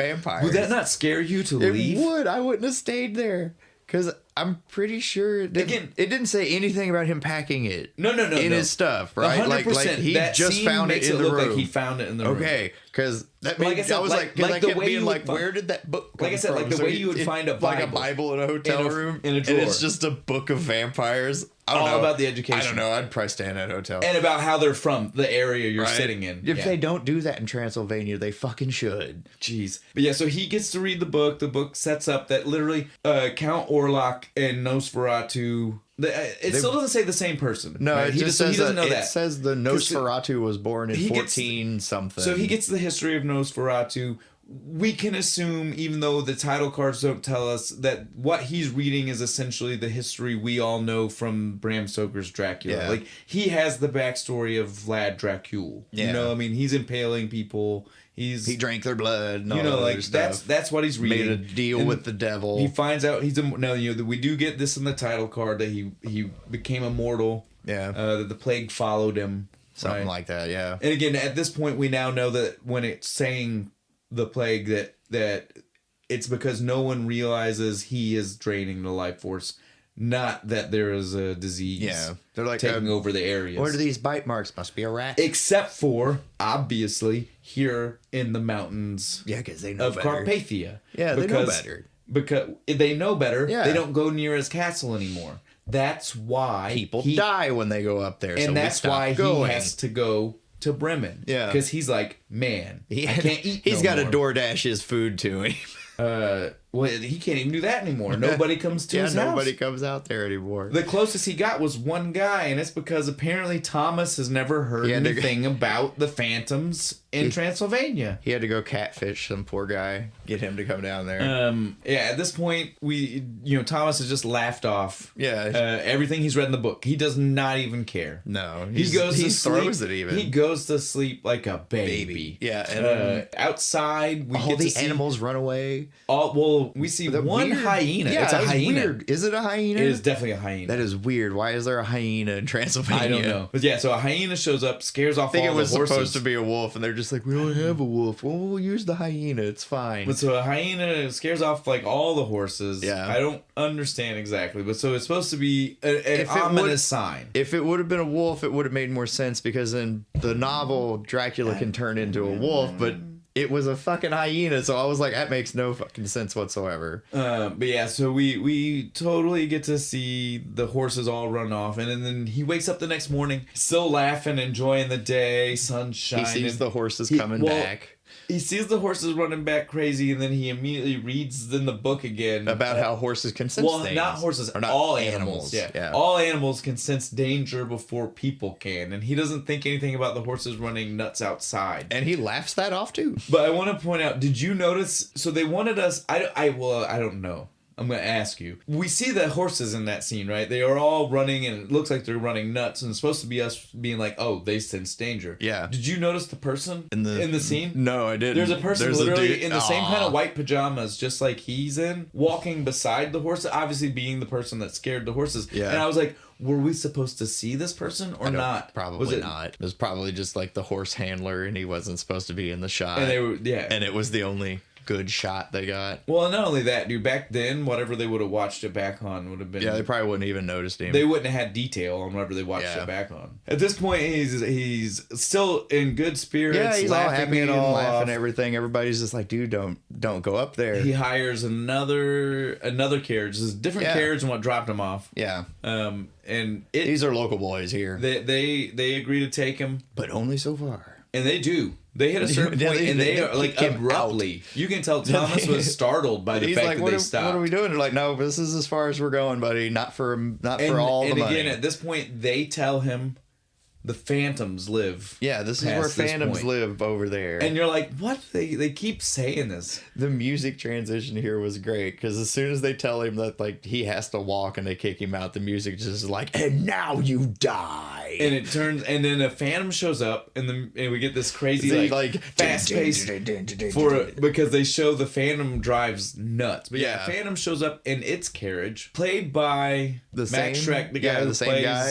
Speaker 1: Would that not scare you to leave?
Speaker 2: It would. I wouldn't have stayed there. Because I'm pretty sure it didn't say anything about him packing it.
Speaker 1: No.
Speaker 2: In his stuff, right?
Speaker 1: 100%.
Speaker 2: Like he just found it in the room.
Speaker 1: Like he found it in the room.
Speaker 2: Okay, because that made
Speaker 1: I
Speaker 2: was like I kept being like, where did that book come
Speaker 1: Like I said,
Speaker 2: from?
Speaker 1: like the way you would find a Bible.
Speaker 2: Like a Bible in a hotel room.
Speaker 1: In a drawer.
Speaker 2: And it's just a book of vampires. I don't know
Speaker 1: about the education.
Speaker 2: I don't know. I'd probably stay in that hotel.
Speaker 1: And about how they're from, the area you're sitting in.
Speaker 2: If they don't do that in Transylvania, they fucking should.
Speaker 1: Jeez. But yeah, so he gets to read the book. The book sets up that literally Count Orlok and Nosferatu... It still doesn't say the same person.
Speaker 2: No,
Speaker 1: right?
Speaker 2: he doesn't know that. It says the Nosferatu was born in 14-something.
Speaker 1: So he gets the history of Nosferatu. We can assume, even though the title cards don't tell us, that what he's reading is essentially the history we all know from Bram Stoker's Dracula.
Speaker 2: Yeah.
Speaker 1: Like, he has the backstory of Vlad Dracul.
Speaker 2: Yeah.
Speaker 1: You know, I mean, he's impaling people. He
Speaker 2: drank their blood and all
Speaker 1: you know,
Speaker 2: that
Speaker 1: like
Speaker 2: other stuff.
Speaker 1: That's what he's reading.
Speaker 2: Made a deal with the devil.
Speaker 1: He finds out we do get this in the title card that he became immortal.
Speaker 2: Yeah.
Speaker 1: That the plague followed him.
Speaker 2: Something like that, yeah.
Speaker 1: And again, at this point, we now know that when it's saying the plague, that it's because no one realizes he is draining the life force, not that there is a disease.
Speaker 2: Yeah, they're like
Speaker 1: taking over the areas.
Speaker 2: What are these bite marks? Must be a rat.
Speaker 1: Except for obviously here in the mountains.
Speaker 2: Yeah, because they know
Speaker 1: of
Speaker 2: better.
Speaker 1: Carpathia.
Speaker 2: Yeah, they know better.
Speaker 1: Because they know better.
Speaker 2: Yeah.
Speaker 1: They don't go near his castle anymore. That's why
Speaker 2: people die when they go up there.
Speaker 1: And
Speaker 2: so
Speaker 1: that's why he has to go to Bremen.
Speaker 2: Yeah.
Speaker 1: Because he's like, man, I can't eat
Speaker 2: He's got
Speaker 1: more.
Speaker 2: to DoorDash his food to him.
Speaker 1: Well, he can't even do that anymore. Nobody comes to his house.
Speaker 2: Nobody comes out there anymore.
Speaker 1: The closest he got was one guy, and it's because apparently Thomas has never heard anything about the phantoms in Transylvania.
Speaker 2: He had to go catfish some poor guy, get him to come down there.
Speaker 1: At this point, Thomas has just laughed off.
Speaker 2: Yeah,
Speaker 1: everything he's read in the book. He does not even care.
Speaker 2: No,
Speaker 1: he
Speaker 2: throws it even.
Speaker 1: He goes to sleep like a baby.
Speaker 2: Yeah, and
Speaker 1: outside we
Speaker 2: all
Speaker 1: get to
Speaker 2: the animals run away.
Speaker 1: We see one hyena.
Speaker 2: Yeah,
Speaker 1: it's a hyena.
Speaker 2: Weird. Is it a hyena?
Speaker 1: It is definitely a hyena.
Speaker 2: That is weird. Why is there a hyena in Transylvania?
Speaker 1: I don't know. But yeah, so a hyena shows up, scares off all the horses.
Speaker 2: I think it was supposed to be a wolf, and they're just like, we don't have a wolf. Well, we'll use the hyena. It's fine.
Speaker 1: But so a hyena scares off like all the horses.
Speaker 2: Yeah.
Speaker 1: I don't understand exactly, but so it's supposed to be an ominous sign.
Speaker 2: If it would have been a wolf, it would have made more sense, because in the novel, Dracula can turn into a wolf, but it was a fucking hyena, so I was like, that makes no fucking sense whatsoever.
Speaker 1: But yeah, so we totally get to see the horses all run off, and then he wakes up the next morning, still laughing, enjoying the day, sun shining.
Speaker 2: He sees the horses coming back.
Speaker 1: He sees the horses running back crazy, and then he immediately reads in the book again
Speaker 2: about how horses can sense things.
Speaker 1: Not horses,
Speaker 2: or not
Speaker 1: all animals. Yeah. All animals can sense danger before people can, and he doesn't think anything about the horses running nuts outside.
Speaker 2: And he laughs that off too.
Speaker 1: But I want to point out, did you notice? So they wanted us. I don't know. I'm going to ask you. We see the horses in that scene, right? They are all running, and it looks like they're running nuts, and it's supposed to be us being like, oh, they sense danger.
Speaker 2: Yeah.
Speaker 1: Did you notice the person in the scene?
Speaker 2: No, I didn't.
Speaker 1: There's a person literally in the same kind of white pajamas, just like he's in, walking beside the horses, obviously being the person that scared the horses. Yeah. And I was like, were we supposed to see this person or not?
Speaker 2: Probably not. It was probably just like the horse handler, and he wasn't supposed to be in the shot.
Speaker 1: And they were,
Speaker 2: and it was the only good shot they got.
Speaker 1: Well, not only that, dude, back then, whatever they would have watched it back on would have been...
Speaker 2: Yeah, they probably wouldn't even noticed him.
Speaker 1: They wouldn't have had detail on whatever they watched it back on. At this point, he's still in good spirits.
Speaker 2: Yeah, he's all happy and all laughing and everything. Everybody's just like, dude, don't go up there.
Speaker 1: He hires another carriage. This is a different carriage than what dropped him off.
Speaker 2: Yeah.
Speaker 1: And
Speaker 2: these are local boys here.
Speaker 1: They agree to take him.
Speaker 2: But only so far.
Speaker 1: And they do. They hit a certain point, and they are like abruptly. Out. You can tell Thomas was startled by the fact that they stopped.
Speaker 2: What are we doing? They're like, no, this is as far as we're going, buddy. Not for all the money.
Speaker 1: And again, at this point, they tell him the phantoms live.
Speaker 2: Yeah, this is where phantoms live over there.
Speaker 1: And you're like, what? They keep saying this.
Speaker 2: The music transition here was great, because as soon as they tell him that like he has to walk and they kick him out, the music just is like, and now you die.
Speaker 1: And it turns, and then a phantom shows up, and we get this crazy like fast pace because they show the phantom drives nuts. But yeah, phantom shows up in its carriage, played by Max Schreck, the guy who plays.
Speaker 2: Guy.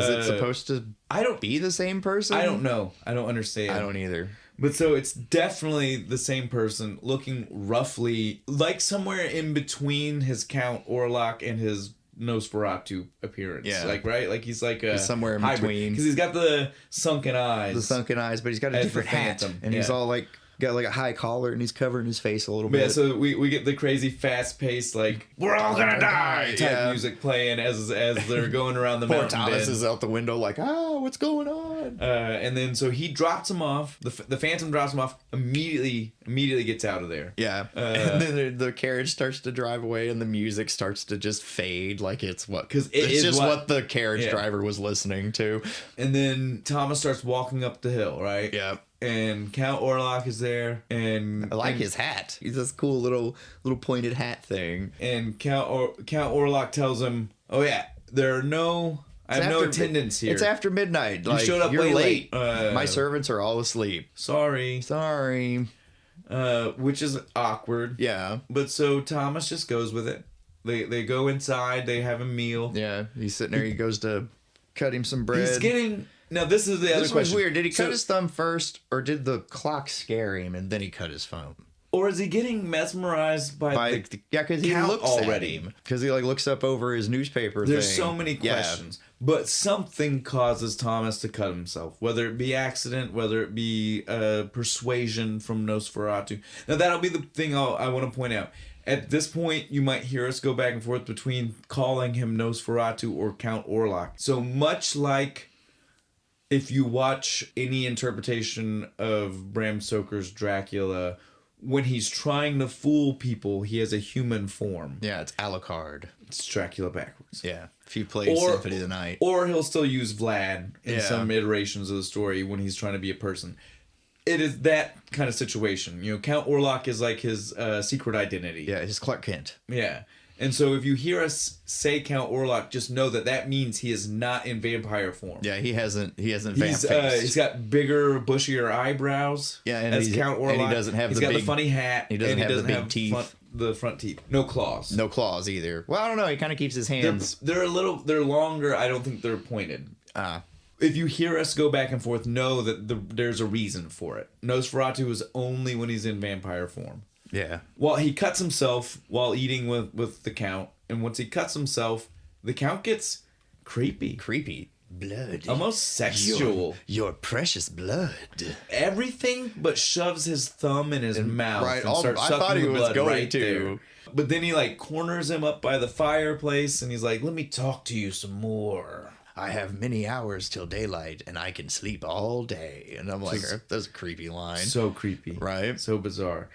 Speaker 2: Is it supposed to?
Speaker 1: I don't
Speaker 2: be the same person.
Speaker 1: I don't know. I don't understand.
Speaker 2: I don't either.
Speaker 1: But so it's definitely the same person, looking roughly like somewhere in between his Count Orlok and his Nosferatu appearance.
Speaker 2: Yeah.
Speaker 1: Like, right? Like he's like he's
Speaker 2: somewhere in between.
Speaker 1: Because he's got the sunken eyes.
Speaker 2: But he's got a different hat. And he's all like, got like a high collar, and he's covering his face a little bit.
Speaker 1: Yeah, so we get the crazy fast paced like we're all gonna die type music playing as they're going around the mountain.
Speaker 2: Poor Thomas is out the window like, what's going on?
Speaker 1: And then so he drops him off. The phantom drops him off. Immediately gets out of there.
Speaker 2: Yeah. And then the carriage starts to drive away, and the music starts to just fade like it's what the carriage driver was listening to.
Speaker 1: And then Thomas starts walking up the hill, right?
Speaker 2: Yeah.
Speaker 1: And Count Orlok is there, and
Speaker 2: I like his hat. He's this cool little pointed hat thing.
Speaker 1: And Count Orlok tells him, "Oh yeah, I have no attendance here.
Speaker 2: It's after midnight.
Speaker 1: You showed up late.
Speaker 2: My servants are all asleep.
Speaker 1: Sorry. Which is awkward.
Speaker 2: Yeah.
Speaker 1: But so Thomas just goes with it. They go inside. They have a meal.
Speaker 2: Yeah. He's sitting there. He goes to cut him some bread.
Speaker 1: He's getting. Now, this is the other question.
Speaker 2: This was weird. Did he cut his thumb first, or did the clock scare him and then he cut his thumb?
Speaker 1: Or is he getting mesmerized by the
Speaker 2: because he looks already. Because he like looks up over his newspaper thing.
Speaker 1: There's so many questions. But something causes Thomas to cut himself. Whether it be accident, whether it be persuasion from Nosferatu. Now, that'll be the thing I want to point out. At this point, you might hear us go back and forth between calling him Nosferatu or Count Orlok. So much like... if you watch any interpretation of Bram Stoker's Dracula, when he's trying to fool people, he has a human form.
Speaker 2: Yeah, it's Alucard.
Speaker 1: It's Dracula backwards.
Speaker 2: Yeah, if you play Symphony of the Night.
Speaker 1: Or he'll still use Vlad in some iterations of the story when he's trying to be a person. It is that kind of situation. You know, Count Orlok is like his secret identity.
Speaker 2: Yeah, his Clark Kent.
Speaker 1: Yeah. And so if you hear us say Count Orlok, just know that means he is not in vampire form.
Speaker 2: Yeah, he hasn't vamp-faced.
Speaker 1: He's got bigger, bushier eyebrows.
Speaker 2: Yeah, and
Speaker 1: as Count Orlok.
Speaker 2: And he doesn't have
Speaker 1: he's got the funny hat.
Speaker 2: He doesn't have the big teeth.
Speaker 1: The front teeth. No claws.
Speaker 2: No claws either. Well, I don't know. He kind of keeps his hands.
Speaker 1: They're longer. I don't think they're pointed. if you hear us go back and forth, know that there's a reason for it. Nosferatu is only when he's in vampire form.
Speaker 2: Yeah.
Speaker 1: Well, he cuts himself while eating with the Count. And once he cuts himself, the Count gets creepy.
Speaker 2: Creepy. Blood.
Speaker 1: Almost sexual.
Speaker 2: Your precious blood.
Speaker 1: Everything but shoves his thumb in his mouth
Speaker 2: right,
Speaker 1: and starts sucking
Speaker 2: I thought he
Speaker 1: the
Speaker 2: was
Speaker 1: blood
Speaker 2: going
Speaker 1: right
Speaker 2: to.
Speaker 1: there. But then he like corners him up by the fireplace and he's like, let me talk to you some more.
Speaker 2: I have many hours till daylight and I can sleep all day. And I'm like, that's a creepy line.
Speaker 1: So creepy.
Speaker 2: Right?
Speaker 1: So bizarre.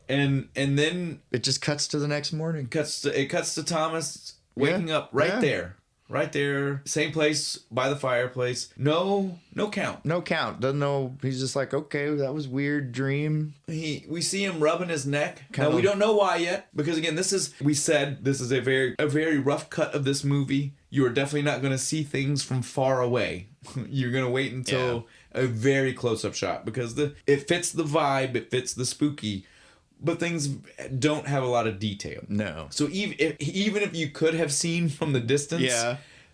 Speaker 1: And then
Speaker 2: it just cuts to the next morning.
Speaker 1: It cuts to Thomas waking up right there. Right there. Same place by the fireplace. No Count.
Speaker 2: No Count. Doesn't know. He's just like, okay, that was weird dream.
Speaker 1: We see him rubbing his neck. Now we don't know why yet. Because again, this is a very rough cut of this movie. You are definitely not going to see things from far away. You're going to wait until a very close-up shot. Because it fits the vibe. It fits the spooky. But things don't have a lot of detail.
Speaker 2: No.
Speaker 1: So even if you could have seen from the distance,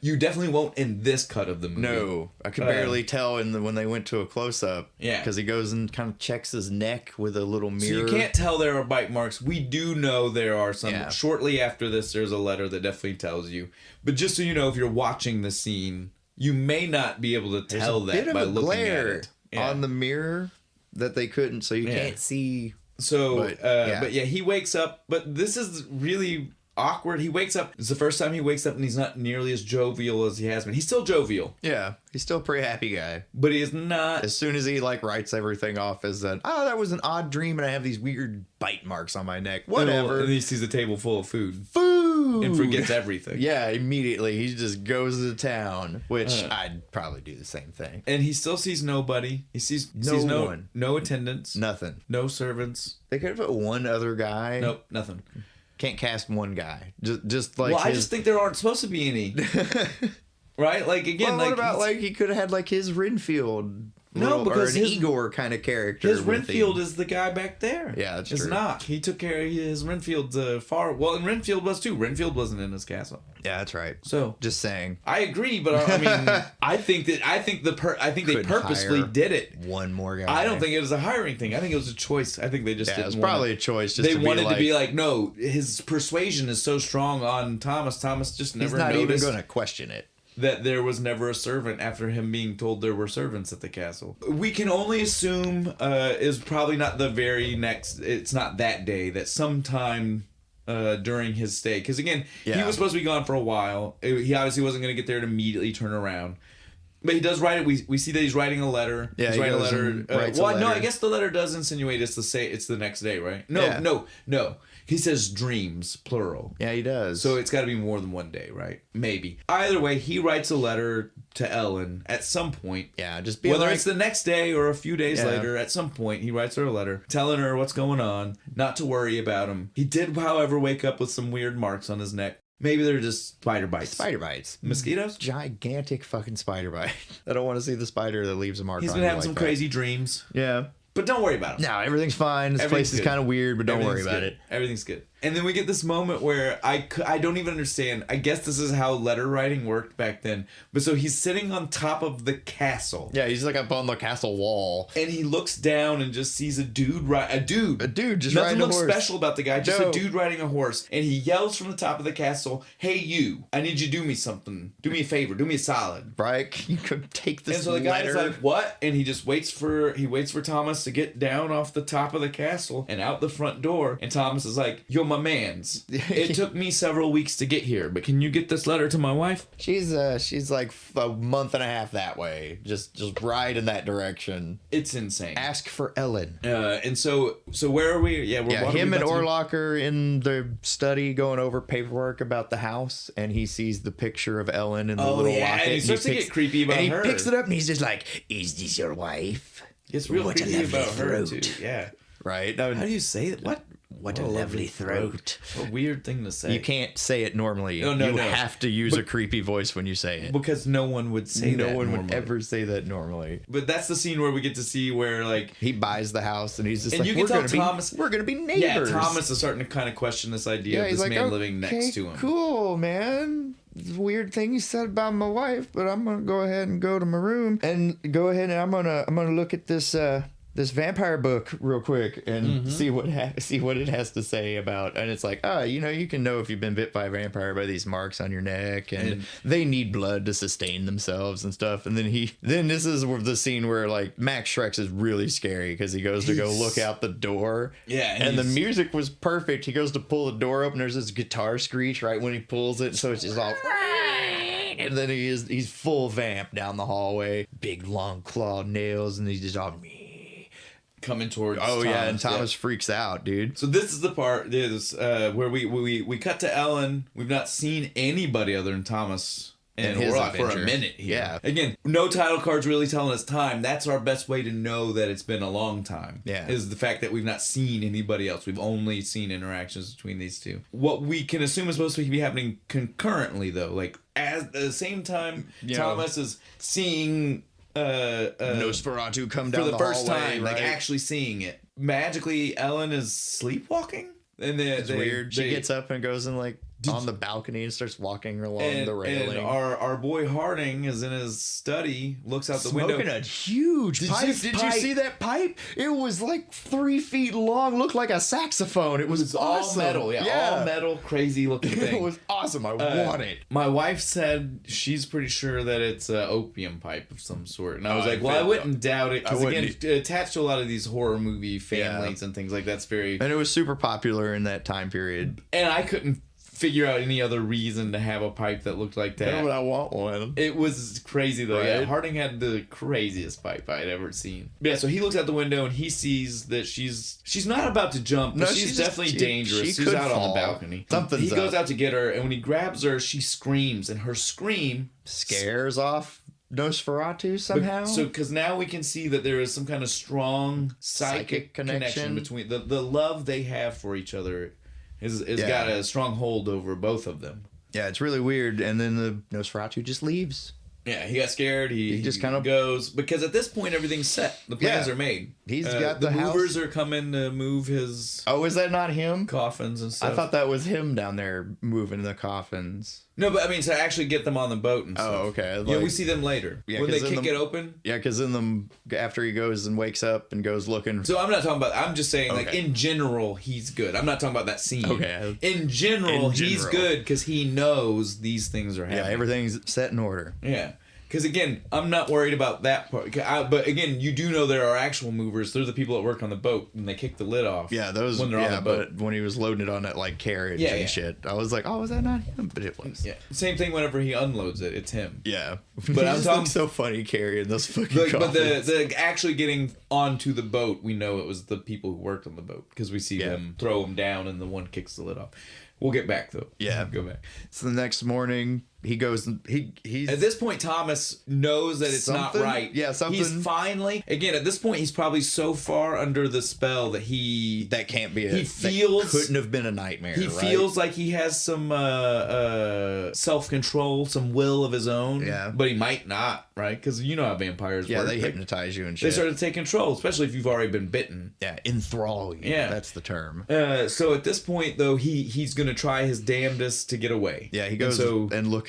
Speaker 1: you definitely won't in this cut of the movie.
Speaker 2: No. I could barely tell when they went to a close-up.
Speaker 1: Yeah.
Speaker 2: Because he goes and kind of checks his neck with a little mirror.
Speaker 1: So you can't tell there are bite marks. We do know there are some.
Speaker 2: Yeah.
Speaker 1: Shortly after this, there's a letter that definitely tells you. But just so you know, if you're watching the scene, you may not be able to tell that by looking at it.
Speaker 2: On the mirror that they couldn't, so you can't see...
Speaker 1: So, but he wakes up, but this is really awkward. He wakes up, it's the first time he wakes up and he's not nearly as jovial as he has been. He's still jovial.
Speaker 2: Yeah, he's still a pretty happy guy.
Speaker 1: But he is not.
Speaker 2: As soon as he writes everything off as that was an odd dream and I have these weird bite marks on my neck. Whatever.
Speaker 1: And he sees a table full of food.
Speaker 2: Food!
Speaker 1: And forgets everything.
Speaker 2: Yeah, immediately. He just goes to town, which I'd probably do the same thing.
Speaker 1: And he still sees nobody. He sees no one. No attendants.
Speaker 2: Nothing.
Speaker 1: No servants.
Speaker 2: They could have put one other guy.
Speaker 1: Nope, nothing.
Speaker 2: Can't cast one guy. Just like
Speaker 1: I just think there aren't supposed to be any. Right? Like, again,
Speaker 2: what about he could have had his Renfield...
Speaker 1: No, because
Speaker 2: or an Igor kind of character.
Speaker 1: His Renfield is the guy back there.
Speaker 2: Yeah, that's
Speaker 1: true. It's not. He took care of his Renfield far. Well, and Renfield was too. Renfield wasn't in his castle.
Speaker 2: Yeah, that's right.
Speaker 1: So
Speaker 2: just saying.
Speaker 1: I agree, but I mean, I think they purposely did it.
Speaker 2: One more guy.
Speaker 1: I don't think it was a hiring thing. I think it was a choice. I think they just
Speaker 2: it was probably a choice. Just
Speaker 1: they wanted to be like, no, his persuasion is so strong on Thomas. Thomas just never noticed.
Speaker 2: He's not even going to question it.
Speaker 1: That there was never a servant after him being told there were servants at the castle. We can only assume is probably not the very next. It's not that day. That sometime during his stay, because again, he was supposed to be gone for a while. He obviously wasn't going to get there to immediately turn around. But he does write it. We see that he's writing a letter.
Speaker 2: Yeah,
Speaker 1: he's writing a letter.
Speaker 2: No,
Speaker 1: I guess the letter does insinuate it's the next day, right? No. He says dreams, plural.
Speaker 2: Yeah, he does.
Speaker 1: So it's got to be more than one day, right? Maybe. Either way, he writes a letter to Ellen at some point.
Speaker 2: Yeah, just
Speaker 1: whether it's the next day or a few days later, at some point, he writes her a letter telling her what's going on, not to worry about him. He did, however, wake up with some weird marks on his neck. Maybe they're just spider bites.
Speaker 2: Spider bites.
Speaker 1: Mosquitoes?
Speaker 2: Gigantic fucking spider bite. I don't want to see the spider that leaves a mark on you.
Speaker 1: He's been having some crazy dreams.
Speaker 2: Yeah.
Speaker 1: But don't worry about it.
Speaker 2: No, everything's fine. This place is kind of weird, but don't worry about it.
Speaker 1: Everything's good. And then we get this moment where I don't even understand. I guess this is how letter writing worked back then. But so he's sitting on top of the castle.
Speaker 2: Yeah, he's like up on the castle wall.
Speaker 1: And he looks down and just sees a dude just
Speaker 2: riding a horse.
Speaker 1: Nothing looks special about the guy. Just a dude riding a horse. And he yells from the top of the castle, "Hey you, I need you to do me something. Do me a favor. Do me a solid."
Speaker 2: Right? You could take this letter.
Speaker 1: And so the guy's like, "What?" And he just waits for Thomas to get down off the top of the castle and out the front door. And Thomas is like, "You're my man's. It took me several weeks to get here, but can you get this letter to my wife?"
Speaker 2: She's like a month and a half that way. Just right in that direction.
Speaker 1: It's insane.
Speaker 2: Ask for Ellen.
Speaker 1: And so where are we? Yeah,
Speaker 2: him and Orlok are in the study going over paperwork about the house, and he sees the picture of Ellen in the little locket.
Speaker 1: And he starts to get creepy about her.
Speaker 2: And he picks it up and he's just like, "Is this your wife?"
Speaker 1: It's real creepy about her too. Yeah.
Speaker 2: Right?
Speaker 1: How do you say that?
Speaker 2: What a lovely throat.
Speaker 1: A weird thing to say.
Speaker 2: You can't say it normally. You have to use a creepy voice when you say it.
Speaker 1: Because no one would say that normally.
Speaker 2: No one would ever say that normally.
Speaker 1: But that's the scene where we get to see where, like...
Speaker 2: He buys the house and he's just
Speaker 1: we're going
Speaker 2: to be neighbors.
Speaker 1: Yeah, Thomas is starting to kind of question this idea of this man living next to him.
Speaker 2: Cool, man. weird thing you said about my wife, but I'm gonna go ahead and go to my room and I'm gonna look at this this vampire book real quick and see what it has to say about. And it's like, you can know if you've been bit by a vampire by these marks on your neck, and they need blood to sustain themselves and stuff. And then this is the scene where like Max Schreck's is really scary because he goes to go look out the door.
Speaker 1: Yeah,
Speaker 2: and the music was perfect. He goes to pull the door open. There's this guitar screech right when he pulls it, so it's just all. And then he's full vamp down the hallway, big long claw nails, and he's just all
Speaker 1: coming towards
Speaker 2: Thomas. And Thomas
Speaker 1: yeah.
Speaker 2: freaks out, dude.
Speaker 1: So this is the part where we cut to Ellen. We've not seen anybody other than Thomas and Orlok for a minute here.
Speaker 2: Yeah.
Speaker 1: Again, no title cards really telling us time. That's our best way to know that it's been a long time.
Speaker 2: Yeah.
Speaker 1: Is the fact that we've not seen anybody else. We've only seen interactions between these two. What we can assume is supposed to be happening concurrently, though. Like, at the same time, Thomas is seeing
Speaker 2: Nosferatu come down
Speaker 1: for the first
Speaker 2: hallway,
Speaker 1: time,
Speaker 2: right?
Speaker 1: like actually seeing it. Magically, Ellen is sleepwalking, and
Speaker 2: it's weird. She gets up and goes and like on the balcony and starts walking along the railing.
Speaker 1: And our boy Harding is in his study, looks out the window,
Speaker 2: smoking a huge pipe. Did you see that pipe? It was like 3 feet long, looked like a saxophone. It was awesome.
Speaker 1: All metal, all metal, crazy looking thing.
Speaker 2: It was awesome. I want it.
Speaker 1: My wife said she's pretty sure that it's an opium pipe of some sort, and I was like, well, I wouldn't doubt it, because again, attached to a lot of these horror movie families and things like that's very,
Speaker 2: and it was super popular in that time period.
Speaker 1: And I couldn't figure out any other reason to have a pipe that looked like that.
Speaker 2: But I want one.
Speaker 1: It was crazy though.
Speaker 2: Right?
Speaker 1: Yeah, Harding had the craziest pipe I'd ever seen. Yeah, so he looks out the window and he sees that she's not about to jump, but she's definitely dangerous. She's out on the balcony. He goes out to get her, and when he grabs her, she screams, and her scream
Speaker 2: scares off Nosferatu somehow.
Speaker 1: Because now we can see that there is some kind of strong psychic connection between the love they have for each other. Has got a strong hold over both of them. Yeah,
Speaker 2: it's really weird. And then the Nosferatu just leaves.
Speaker 1: Yeah, he got scared. He just kind of goes, because at this point everything's set. The plans are made.
Speaker 2: He's got the
Speaker 1: movers
Speaker 2: house.
Speaker 1: are coming to move his.
Speaker 2: Oh, is that not him?
Speaker 1: Coffins and stuff.
Speaker 2: I thought that was him down there moving the coffins.
Speaker 1: No, but I mean to actually get them on the boat and stuff.
Speaker 2: Oh, okay.
Speaker 1: Yeah, we see them later when they kick it open.
Speaker 2: Yeah, because after he goes and wakes up and goes looking.
Speaker 1: So I'm not talking about. I'm just saying, like in general, he's good. I'm not talking about that scene.
Speaker 2: Okay.
Speaker 1: In general, he's good because he knows these things are happening.
Speaker 2: Yeah, everything's set in order.
Speaker 1: Yeah. Because, again, I'm not worried about that part. But, again, you do know there are actual movers. They're the people that work on the boat, and they kick the lid off.
Speaker 2: Yeah, those.
Speaker 1: When they're on the boat.
Speaker 2: But when he was loading it on that, like, carriage and shit, I was like, oh, was that not him? But it was.
Speaker 1: Yeah. Same thing whenever he unloads it. It's him.
Speaker 2: Yeah.
Speaker 1: But I'm talking
Speaker 2: so funny carrying those fucking coffins.
Speaker 1: But the actually getting onto the boat, we know it was the people who worked on the boat. Because we see them throw him down, and the one kicks the lid off. We'll get back, though.
Speaker 2: Yeah.
Speaker 1: Go back.
Speaker 2: So the next morning, he goes, he's...
Speaker 1: At this point, Thomas knows that it's not right.
Speaker 2: Yeah, something...
Speaker 1: He's finally... Again, at this point, he's probably so far under the spell that he...
Speaker 2: That can't be
Speaker 1: He feels...
Speaker 2: That couldn't have been a nightmare,
Speaker 1: He feels like he has some self-control, some will of his own.
Speaker 2: Yeah.
Speaker 1: But he might not, right? Because you know how vampires work.
Speaker 2: Yeah, they hypnotize you and shit.
Speaker 1: They start to take control, especially if you've already been bitten.
Speaker 2: Yeah, enthrall you.
Speaker 1: Yeah.
Speaker 2: That's the term.
Speaker 1: So at this point, though, he's going to try his damnedest to get away.
Speaker 2: Yeah, he goes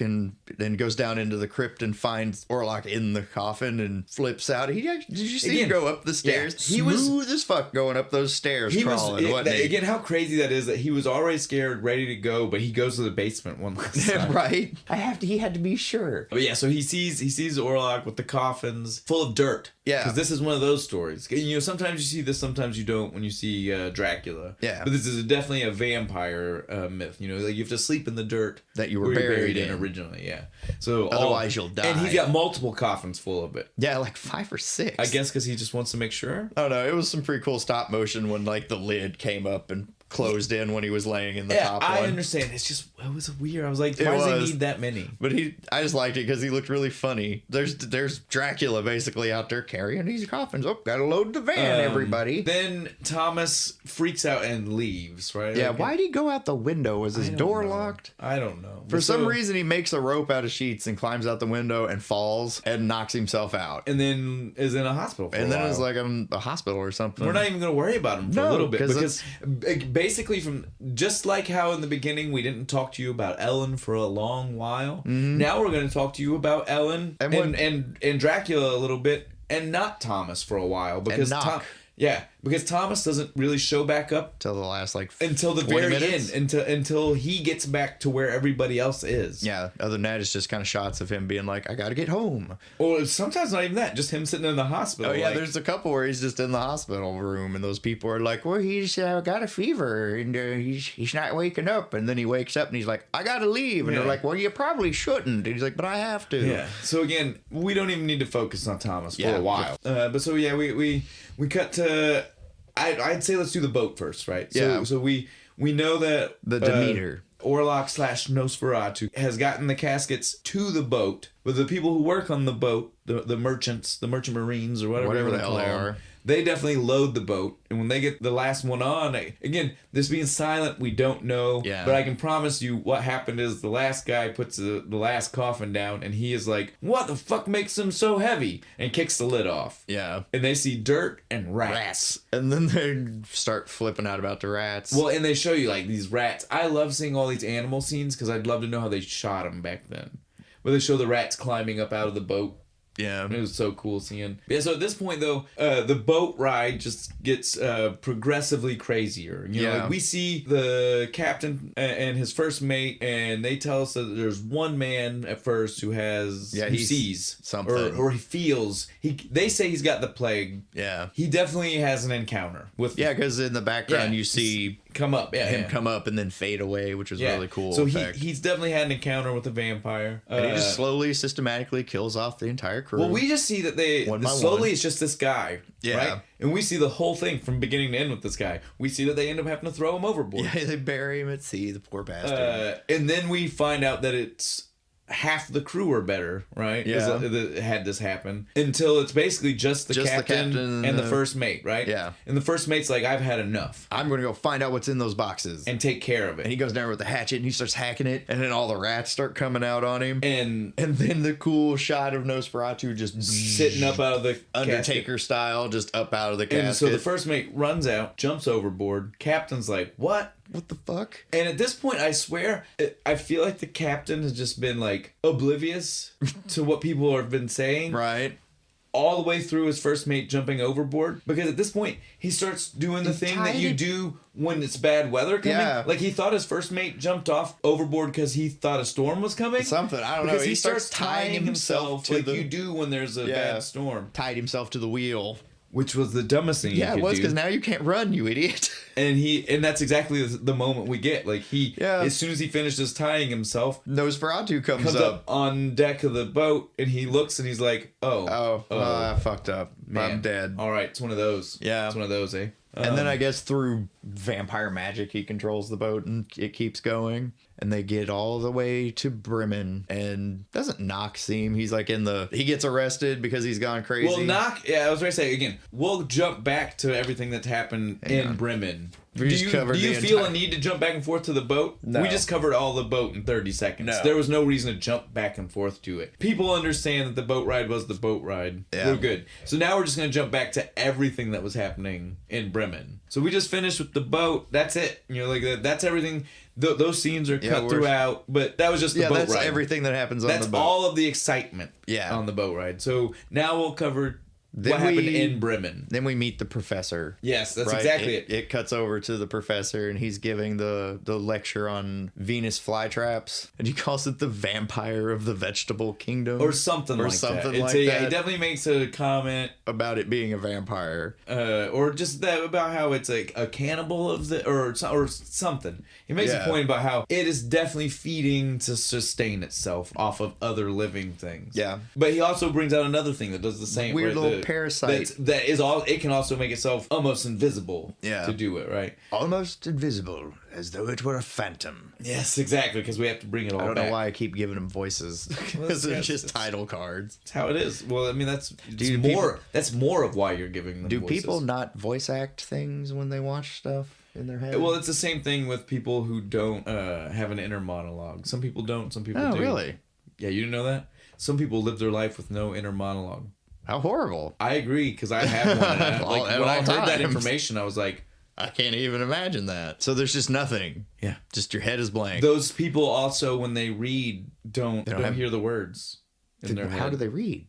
Speaker 2: and goes down into the crypt and finds Orlok in the coffin and flips out. Did you see him go up the stairs?
Speaker 1: Yeah,
Speaker 2: he was smooth as fuck going up those stairs, crawling.
Speaker 1: Again, how crazy that is that he was already scared, ready to go, but he goes to the basement one last time.
Speaker 2: Right? He had to be sure.
Speaker 1: But yeah, so he sees Orlok with the coffins full of dirt.
Speaker 2: Yeah.
Speaker 1: Because this is one of those stories. You know, sometimes you see this, sometimes you don't when you see Dracula.
Speaker 2: Yeah.
Speaker 1: But this is definitely a vampire myth. You know, like you have to sleep in the dirt
Speaker 2: that you were buried in
Speaker 1: originally. Yeah. So
Speaker 2: otherwise you'll die.
Speaker 1: And he's got multiple coffins full of it.
Speaker 2: Yeah, like 5 or 6.
Speaker 1: I guess because he just wants to make sure.
Speaker 2: Oh no, it was some pretty cool stop motion when like the lid came up and closed in when he was laying in the top one.
Speaker 1: I understand. It's just, it was weird. I was like, why does he need that many?
Speaker 2: But I just liked it because he looked really funny. There's Dracula basically out there carrying these coffins. Oh, gotta load the van, everybody.
Speaker 1: Then Thomas freaks out and leaves, right?
Speaker 2: Yeah, why'd he go out the window? Was his door locked?
Speaker 1: I don't know.
Speaker 2: For some reason, he makes a rope out of sheets and climbs out the window and falls and knocks himself out.
Speaker 1: And then is in a hospital for a while.
Speaker 2: Then it's like in a hospital or something.
Speaker 1: We're not even going to worry about him for a little bit because basically from just like how in the beginning we didn't talk to you about Ellen for a long while. Now we're going to talk to you about Ellen and Dracula a little bit, and not Thomas for a while because because Thomas doesn't really show back up
Speaker 2: till the last
Speaker 1: until the very end, until he gets back to where everybody else is.
Speaker 2: Yeah, other than that, it's just kind of shots of him being like, I gotta get home.
Speaker 1: Or sometimes not even that, just him sitting in the hospital.
Speaker 2: Oh yeah, there's a couple where he's just in the hospital room and those people are like, well, he's got a fever and he's not waking up, and then he wakes up and he's like, I gotta leave, and they're like, well, you probably shouldn't, and he's like, but I have to.
Speaker 1: Yeah. So again, we don't even need to focus on Thomas for a while. But so yeah, we cut to. I'd say let's do the boat first, right? So we know that
Speaker 2: the Demeter.
Speaker 1: Orlok / Nosferatu has gotten the caskets to the boat, but the people who work on the boat, the merchants, the merchant marines, or whatever the hell they are, they definitely load the boat. And when they get the last one on, again, this being silent, we don't know. Yeah. But I can promise you what happened is the last guy puts the last coffin down, and he is like, what the fuck makes them so heavy? And kicks the lid off. Yeah. And they see dirt and rats.
Speaker 2: And then they start flipping out about the rats.
Speaker 1: Well, and they show you, like, these rats. I love seeing all these animal scenes because I'd love to know how they shot them back then. Where they show the rats climbing up out of the boat. Yeah. It was so cool seeing. Yeah, so at this point, though, the boat ride just gets progressively crazier. You know, like we see the captain and his first mate, and they tell us that there's one man at first who sees something. Or he feels. They say he's got the plague. Yeah. He definitely has an encounter with...
Speaker 2: Yeah, because in the background you see...
Speaker 1: come up,
Speaker 2: come up and then fade away, which was really cool.
Speaker 1: So he's definitely had an encounter with a vampire,
Speaker 2: and he just slowly, systematically kills off the entire crew.
Speaker 1: Well, we just see that it's just this guy, right? And we see the whole thing from beginning to end with this guy. We see that they end up having to throw him overboard.
Speaker 2: Yeah, they bury him at sea, the poor bastard.
Speaker 1: And then we find out that it's half the crew are better, right? Yeah. Had this happen. Until it's basically just the captain and the first mate, right? Yeah. And the first mate's like, I've had enough.
Speaker 2: I'm going to go find out what's in those boxes.
Speaker 1: And take care of it.
Speaker 2: And he goes down with the hatchet and he starts hacking it. And then all the rats start coming out on him. And then the cool shot of Nosferatu just
Speaker 1: sitting up out of the
Speaker 2: Undertaker casket. Style, just up out of the casket.
Speaker 1: And so the first mate runs out, jumps overboard. Captain's like, what?
Speaker 2: What the fuck?
Speaker 1: And at this point, I swear, I feel like the captain has just been, like, oblivious to what people have been saying. Right. All the way through his first mate jumping overboard. Because at this point, he starts doing the thing that you do when it's bad weather coming. Yeah. Like, he thought his first mate jumped off overboard because he thought a storm was coming.
Speaker 2: Something. I don't know.
Speaker 1: Because he starts tying himself to like you do when there's a bad storm.
Speaker 2: Tied himself to the wheel.
Speaker 1: Which was the dumbest thing you could do.
Speaker 2: Yeah, it was, because now you can't run, you idiot.
Speaker 1: And that's exactly the moment we get. Like, as soon as he finishes tying himself,
Speaker 2: Nosferatu comes
Speaker 1: up on deck of the boat, and he looks and he's like,
Speaker 2: I fucked up. Man. I'm dead.
Speaker 1: All right, it's one of those. Yeah. It's one of those, eh?
Speaker 2: And then I guess through vampire magic, he controls the boat and it keeps going. And they get all the way to Bremen. And doesn't Knock see him? He's like he gets arrested because he's gone crazy.
Speaker 1: Well, Knock, I was going to say, again, we'll jump back to everything that's happened in Bremen. Do you feel a need to jump back and forth to the boat? No. We just covered all the boat in 30 seconds. No. There was no reason to jump back and forth to it. People understand that the boat ride was the boat ride. Yeah. We're good. So now we're just going to jump back to everything that was happening in Bremen. So we just finished with the boat. That's it. You know, like that's everything. Those scenes are cut throughout, but that was just the boat ride.
Speaker 2: That's everything that happens on the boat.
Speaker 1: That's all of the excitement on the boat ride. So now we'll cover what happened in Bremen.
Speaker 2: Then we meet the professor.
Speaker 1: Yes, that's exactly it.
Speaker 2: It cuts over to the professor, and he's giving the lecture on Venus flytraps, and he calls it the vampire of the vegetable kingdom,
Speaker 1: or something like that. He definitely makes a comment
Speaker 2: about it being a vampire,
Speaker 1: or just that about how it's like a cannibal of or something. He makes a point about how it is definitely feeding to sustain itself off of other living things. Yeah, but he also brings out another thing that does the same.
Speaker 2: Weird little parasite
Speaker 1: that is all. It can also make itself almost invisible. To do it right.
Speaker 2: Almost invisible, as though it were a phantom.
Speaker 1: Yes, exactly. Because we have to bring it all back.
Speaker 2: I don't know why I keep giving them voices. Because they're just title cards.
Speaker 1: That's how it is. Well, I mean, that's more of why you're giving them.
Speaker 2: Do voices. People not voice act things when they watch stuff in their head?
Speaker 1: Well, it's the same thing with people who don't have an inner monologue. Some people don't. Some people do.
Speaker 2: Oh, really?
Speaker 1: Yeah, you didn't know that? Some people live their life with no inner monologue.
Speaker 2: How horrible.
Speaker 1: I agree, because I have one. When I heard that information, I was like,
Speaker 2: I can't even imagine that. So there's just nothing.
Speaker 1: Yeah.
Speaker 2: Just your head is blank.
Speaker 1: Those people also, when they read, don't hear the words in their head.
Speaker 2: How do they read?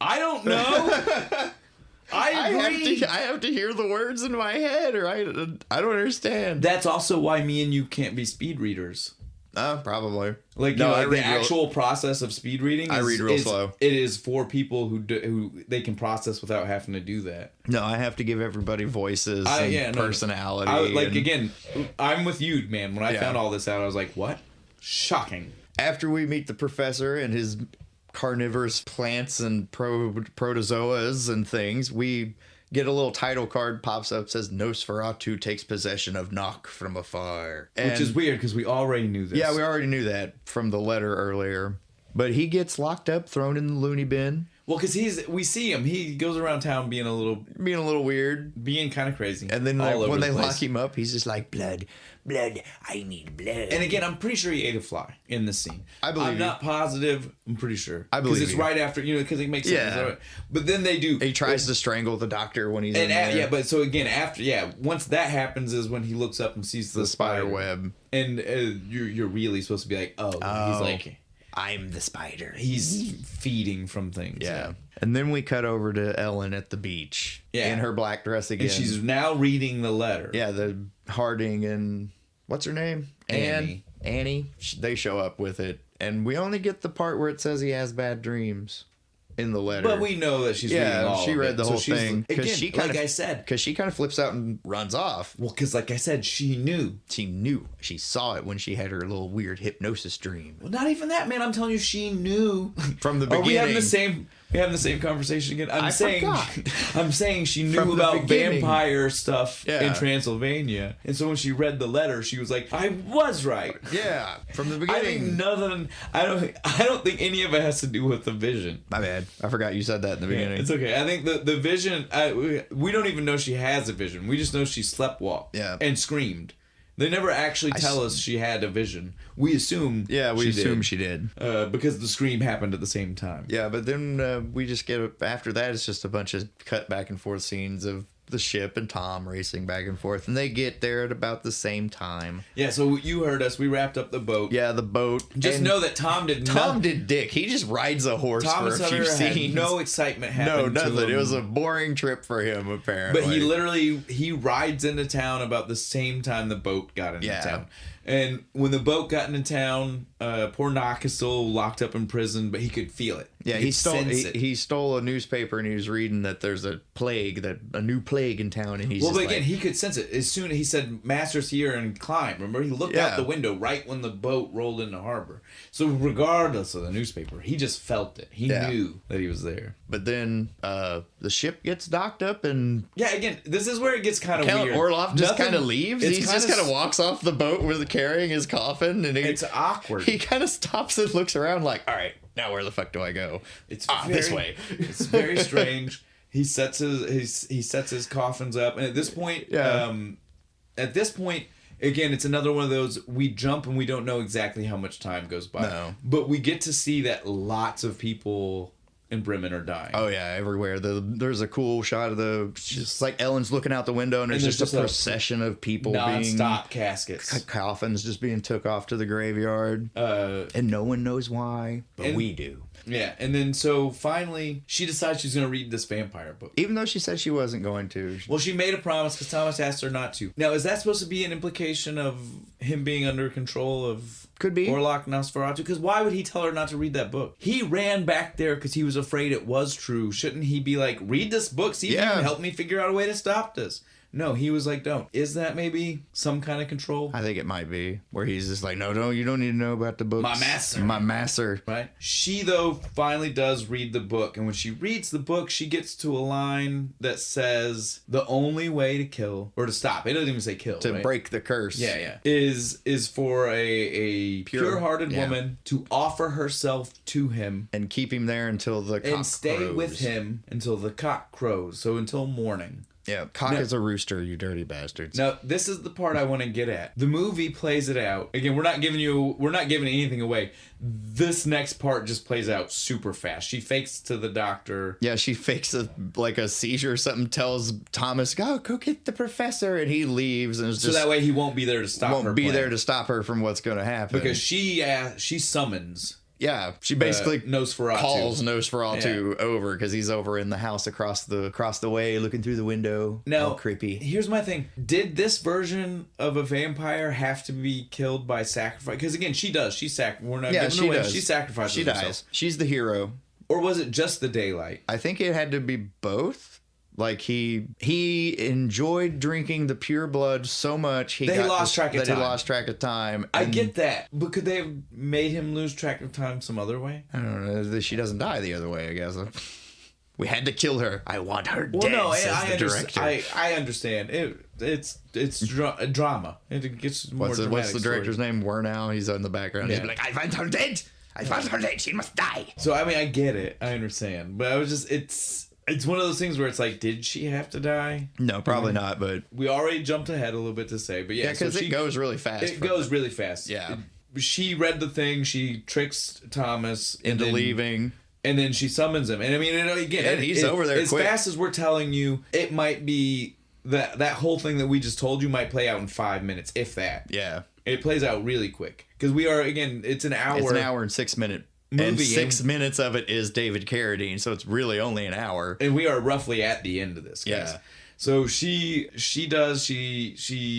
Speaker 1: I don't know. I agree.
Speaker 2: I have to hear the words in my head, or I don't understand.
Speaker 1: That's also why me and you can't be speed readers.
Speaker 2: Probably.
Speaker 1: Like, I read the actual process of speed reading.
Speaker 2: I read real slow.
Speaker 1: It is for people who they can process without having to do that.
Speaker 2: No, I have to give everybody voices and personality.
Speaker 1: Again, I'm with you, man. When I found all this out, I was like, what? Shocking.
Speaker 2: After we meet the professor and his carnivorous plants and protozoas and things, we get a little title card pops up, says Nosferatu takes possession of Knock from afar.
Speaker 1: Which is weird because we already knew this.
Speaker 2: Yeah, we already knew that from the letter earlier. But he gets locked up, thrown in the loony bin.
Speaker 1: Well, because we see him. He goes around town being a little
Speaker 2: weird.
Speaker 1: Being kind of crazy.
Speaker 2: And then when they lock him up, he's just like, blood, I need blood.
Speaker 1: And again, I'm pretty sure he ate a fly in this scene.
Speaker 2: I believe
Speaker 1: I'm not positive. I'm pretty sure.
Speaker 2: I believe
Speaker 1: because it's right after, because it makes sense. Yeah. But then they do.
Speaker 2: He tries to strangle the doctor when he's in there.
Speaker 1: Yeah, but so again, once that happens is when he looks up and sees the spider
Speaker 2: web.
Speaker 1: And you're really supposed to be like, he's like,
Speaker 2: I'm the spider.
Speaker 1: He's feeding from things.
Speaker 2: Yeah. And then we cut over to Ellen at the beach. Yeah. In her black dress again.
Speaker 1: And she's now reading the letter.
Speaker 2: Yeah, the Harding and what's her name? Annie. They show up with it. And we only get the part where it says he has bad dreams in the letter.
Speaker 1: But we know that she's reading all
Speaker 2: she read
Speaker 1: of
Speaker 2: the whole thing.
Speaker 1: Again,
Speaker 2: she because she kind of flips out and runs off.
Speaker 1: Well, because like I said, she knew.
Speaker 2: She saw it when she had her little weird hypnosis dream.
Speaker 1: Well, not even that, man. I'm telling you, she knew
Speaker 2: from the beginning.
Speaker 1: Are we having the same conversation again? I'm saying she knew about vampire stuff in Transylvania, and so when she read the letter, she was like, "I was right."
Speaker 2: Yeah, from the beginning.
Speaker 1: I think nothing. I don't think any of it has to do with the vision.
Speaker 2: My bad. I forgot you said that in the beginning.
Speaker 1: It's okay. I think the vision. We don't even know she has a vision. We just know she sleptwalked. And screamed. They never actually tell us she had a vision. We assume.
Speaker 2: Yeah, we assume she did.
Speaker 1: Because the scream happened at the same time.
Speaker 2: Yeah, but then we just get after that. It's just a bunch of cut back and forth scenes of the ship and Tom racing back and forth, and they get there at about the same time.
Speaker 1: Yeah, so you heard us. We wrapped up the boat.
Speaker 2: Yeah, the boat.
Speaker 1: Just know that Tom
Speaker 2: did dick. He just rides a horse for a few scenes.
Speaker 1: No excitement happened.
Speaker 2: No, nothing. It was a boring trip for him, apparently.
Speaker 1: But he rides into town about the same time the boat got into town. And when the boat got into town, poor Knock is still locked up in prison, but he could feel it.
Speaker 2: Yeah, he stole a newspaper and he was reading that there's a new plague in town, and
Speaker 1: he could sense it. As soon as he said, "Master's here," and climb. Remember, he looked out the window right when the boat rolled into harbor. So regardless of the newspaper, he just felt it. He knew that he was there.
Speaker 2: But then the ship gets docked up, and
Speaker 1: again, this is where it gets kind of weird.
Speaker 2: Orloff just kind of leaves. He just kind of walks off the boat with carrying his coffin, and
Speaker 1: it's awkward.
Speaker 2: He kind of stops and looks around like, all right, now where the fuck do I go?
Speaker 1: It's this way. It's very strange. He sets his coffins up, and at this point, again, it's another one of those, we jump and we don't know exactly how much time goes by.
Speaker 2: No.
Speaker 1: But we get to see that lots of people in Bremen are dying.
Speaker 2: Oh yeah, everywhere. There's a cool shot of just like Ellen's looking out the window, and there's just a procession of people
Speaker 1: non-stop caskets,
Speaker 2: coffins just being took off to the graveyard, and no one knows why, but we do.
Speaker 1: Yeah, and then so finally she decides she's going to read this vampire book,
Speaker 2: even though she said she wasn't going to.
Speaker 1: Well, she made a promise because Thomas asked her not to. Now, is that supposed to be an implication of him being under control of?
Speaker 2: Could be.
Speaker 1: Orlok Nosferatu? Because why would he tell her not to read that book? He ran back there because he was afraid it was true. Shouldn't he be like, read this book, see if you can help me figure out a way to stop this? No, he was like, don't. Is that maybe some kind of control?
Speaker 2: I think it might be. Where he's just like, no, you don't need to know about the books. My master.
Speaker 1: Right? She, though, finally does read the book. And when she reads the book, she gets to a line that says, the only way to kill, or to stop. It doesn't even say kill,
Speaker 2: to break the curse.
Speaker 1: Yeah. Is for a pure-hearted woman to offer herself to him.
Speaker 2: And keep him there until the cock crows.
Speaker 1: And stay with him until the cock crows. So until morning.
Speaker 2: Yeah, cock is a rooster, you dirty bastards.
Speaker 1: Now, this is the part I want to get at. The movie plays it out. Again, we're not giving anything away. This next part just plays out super fast. She fakes to the doctor.
Speaker 2: Yeah, she fakes a seizure or something, tells Thomas, go get the professor, and he leaves. And
Speaker 1: so that way he won't be there to stop her.
Speaker 2: Won't be there to stop her from what's going to happen.
Speaker 1: Because she summons...
Speaker 2: Yeah, she basically
Speaker 1: Nosferatu.
Speaker 2: calls Nosferatu over because he's over in the house across the way, looking through the window.
Speaker 1: Now,
Speaker 2: all creepy.
Speaker 1: Here's my thing: did this version of a vampire have to be killed by sacrifice? Because again, she does. She sacrifices. She sacrifices.
Speaker 2: She
Speaker 1: herself.
Speaker 2: dies. She's the hero.
Speaker 1: Or was it just the daylight?
Speaker 2: I think it had to be both. Like he enjoyed drinking the pure blood so much he lost track of time.
Speaker 1: I get that, but could they have made him lose track of time some other way?
Speaker 2: I don't know. She doesn't die the other way, I guess. We had to kill her. I want her dead.
Speaker 1: No,
Speaker 2: says the director.
Speaker 1: I understand. It's drama. It gets more dramatic.
Speaker 2: What's the director's name? Wernow. He's in the background. Yeah. He's like, I want her dead. I want her dead. She must die.
Speaker 1: So I mean, I get it. I understand, but I was just It's one of those things where it's like, did she have to die?
Speaker 2: No, probably not, but...
Speaker 1: We already jumped ahead a little bit to say, but yeah.
Speaker 2: because it goes really fast.
Speaker 1: It goes really fast.
Speaker 2: Yeah.
Speaker 1: She read the thing, she tricks Thomas...
Speaker 2: into leaving.
Speaker 1: And then she summons him. And I mean, again...
Speaker 2: he's over there
Speaker 1: quick. As fast as we're telling you, it might be... That whole thing that we just told you might play out in 5 minutes, if that.
Speaker 2: Yeah.
Speaker 1: It plays out really quick. Because we are, again, it's an hour...
Speaker 2: It's an hour and 6 minute movie, and 6 minutes of it is David Carradine, so it's really only an hour.
Speaker 1: And we are roughly at the end of this, guys. Yeah. So she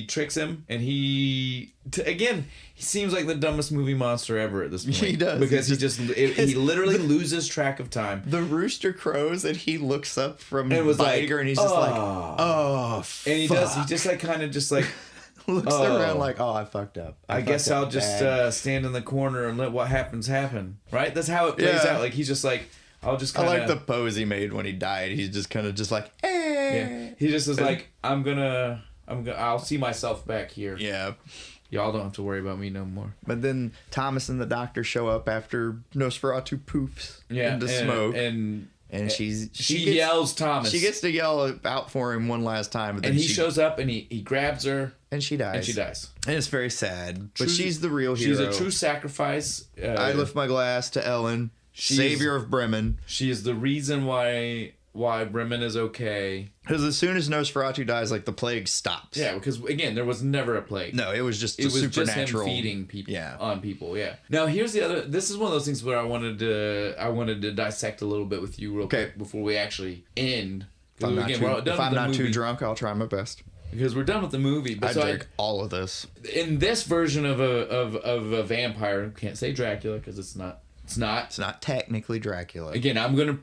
Speaker 1: tricks him, and he seems like the dumbest movie monster ever at this point.
Speaker 2: He does.
Speaker 1: Because he literally loses track of time.
Speaker 2: The rooster crows, and he looks up from biting her, and he's just like, oh, fuck.
Speaker 1: And he just like kind of just like
Speaker 2: looks around like, oh, I fucked up.
Speaker 1: I guess I'll just stand in the corner and let what happens happen. Right? That's how it plays out. Like he's just like, I'll just kind of...
Speaker 2: I like the pose he made when he died. He's just kind of just like, eh.
Speaker 1: Yeah. He just is like, I'll see myself back here.
Speaker 2: Yeah.
Speaker 1: Y'all don't have to worry about me no more.
Speaker 2: But then Thomas and the doctor show up after Nosferatu poofs into smoke. And she
Speaker 1: yells Thomas.
Speaker 2: She gets to yell out for him one last time. But then
Speaker 1: he shows up and he grabs her.
Speaker 2: And she dies. And it's very sad. But she's the real hero.
Speaker 1: She's a true sacrifice.
Speaker 2: I lift my glass to Ellen, savior of Bremen.
Speaker 1: She is the reason why Bremen is okay.
Speaker 2: Because as soon as Nosferatu dies, like the plague stops.
Speaker 1: Yeah, because again, there was never a plague.
Speaker 2: No, it was just supernatural.
Speaker 1: Just him feeding people on people. Yeah. Now here's the other. This is one of those things where I wanted to dissect a little bit with you real quick before we actually end.
Speaker 2: If I'm not too drunk, I'll try my best.
Speaker 1: Because we're done with the movie. But
Speaker 2: I drink all of this.
Speaker 1: In this version of a vampire, can't say Dracula because it's not. It's not
Speaker 2: technically Dracula.
Speaker 1: Again,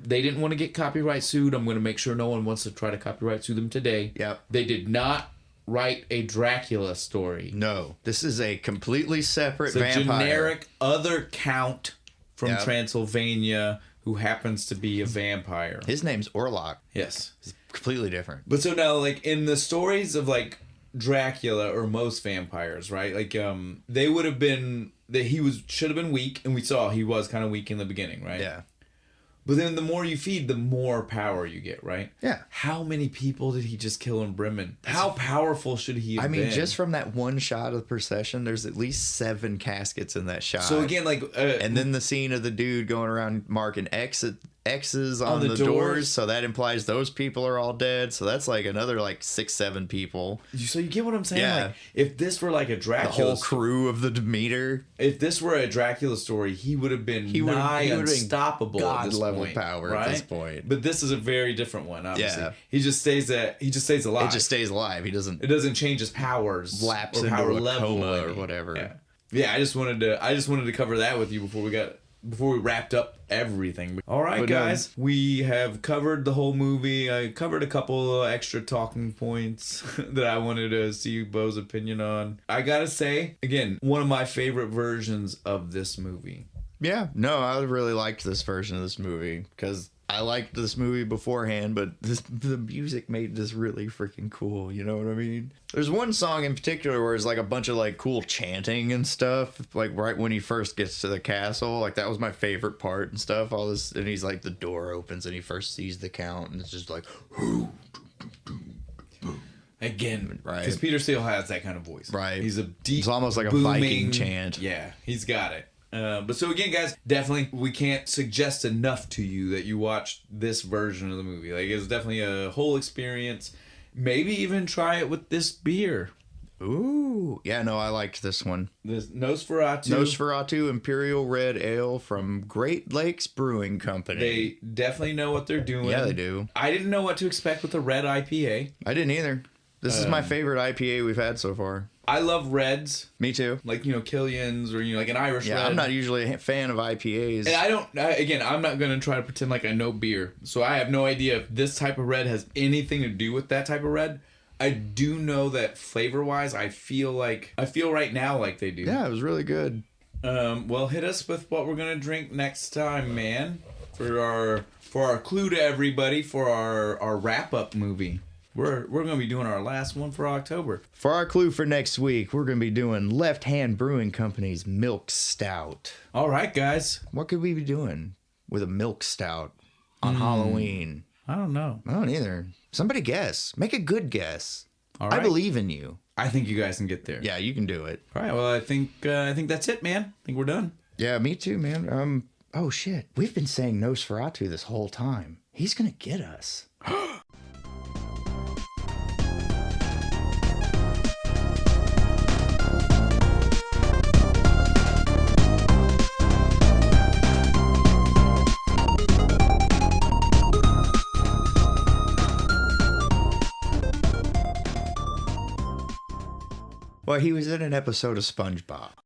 Speaker 1: they didn't want to get copyright sued. I'm going to make sure no one wants to try to copyright sue them today.
Speaker 2: Yep.
Speaker 1: They did not write a Dracula story.
Speaker 2: No. This is a completely separate vampire.
Speaker 1: It's a generic other count from Transylvania who happens to be a vampire.
Speaker 2: His name's Orlok.
Speaker 1: Yes.
Speaker 2: It's completely different.
Speaker 1: But so now, like, in the stories of, like, Dracula or most vampires, right? Like, they would have been... that should have been weak, and we saw he was kind of weak in the beginning, right?
Speaker 2: Yeah.
Speaker 1: But then the more you feed, the more power you get, right?
Speaker 2: Yeah.
Speaker 1: How many people did he just kill in Bremen? How powerful should he have been?
Speaker 2: I mean, just from that one shot of the procession, there's at least 7 caskets in that shot.
Speaker 1: So again, like...
Speaker 2: and then the scene of the dude going around marking X's on the doors, so that implies those people are all dead. So that's like another like 6-7 people.
Speaker 1: So you get what I'm saying?
Speaker 2: Yeah.
Speaker 1: Like, if this were like a Dracula,
Speaker 2: the whole crew of the Demeter.
Speaker 1: If this were a Dracula story, he would have been nigh unstoppable.
Speaker 2: God
Speaker 1: at this
Speaker 2: level
Speaker 1: point,
Speaker 2: power
Speaker 1: right?
Speaker 2: at this point.
Speaker 1: But this is a very different one. Obviously,
Speaker 2: yeah.
Speaker 1: He just stays alive.
Speaker 2: It just stays alive. It doesn't
Speaker 1: change his powers.
Speaker 2: Lapse
Speaker 1: or
Speaker 2: into
Speaker 1: power
Speaker 2: a
Speaker 1: level
Speaker 2: coma or whatever.
Speaker 1: Yeah. Yeah. I just wanted to cover that with you before we wrapped up everything. All right, guys. We have covered the whole movie. I covered a couple extra talking points that I wanted to see Bo's opinion on. I gotta say, again, one of my favorite versions of this movie.
Speaker 2: Yeah. No, I really liked this version of this movie because I liked this movie beforehand, but the music made this really freaking cool. You know what I mean? There's one song in particular where it's like a bunch of like cool chanting and stuff. Like right when he first gets to the castle, like that was my favorite part and stuff. All this, and he's like the door opens and he first sees the count and it's just like,
Speaker 1: Again,
Speaker 2: right?
Speaker 1: Because Peter Steele has that kind of voice,
Speaker 2: right?
Speaker 1: He's a deep,
Speaker 2: it's almost like
Speaker 1: booming,
Speaker 2: a Viking chant.
Speaker 1: Yeah, he's got it. But so again, guys, definitely we can't suggest enough to you that you watch this version of the movie. Like, it's definitely a whole experience. Maybe even try it with this beer.
Speaker 2: Ooh, yeah, no, I liked this one.
Speaker 1: This Nosferatu.
Speaker 2: Nosferatu Imperial Red Ale from Great Lakes Brewing Company.
Speaker 1: They definitely know what they're doing.
Speaker 2: Yeah, they do.
Speaker 1: I didn't know what to expect with a red IPA.
Speaker 2: I didn't either. This is my favorite IPA we've had so far.
Speaker 1: I love reds.
Speaker 2: Me too.
Speaker 1: Like, Killian's or, like an Irish red.
Speaker 2: I'm not usually a fan of IPAs.
Speaker 1: And I'm not going to try to pretend like I know beer. So I have no idea if this type of red has anything to do with that type of red. I do know that flavor-wise, I feel right now like they do.
Speaker 2: Yeah, it was really good.
Speaker 1: Well, hit us with what we're going to drink next time, man. For our clue to everybody for our wrap-up movie. We're going to be doing our last one for October.
Speaker 2: For our clue for next week, we're going to be doing Left Hand Brewing Company's Milk Stout.
Speaker 1: All right, guys.
Speaker 2: What could we be doing with a Milk Stout on Halloween?
Speaker 1: I don't know.
Speaker 2: I don't either. Somebody guess. Make a good guess.
Speaker 1: All right.
Speaker 2: I believe in you.
Speaker 1: I think you guys can get there.
Speaker 2: Yeah, you can do it.
Speaker 1: All right. Well, I think that's it, man. I think we're done.
Speaker 2: Yeah, me too, man. Oh shit. We've been saying Nosferatu this whole time. He's going to get us. Well, he was in an episode of SpongeBob.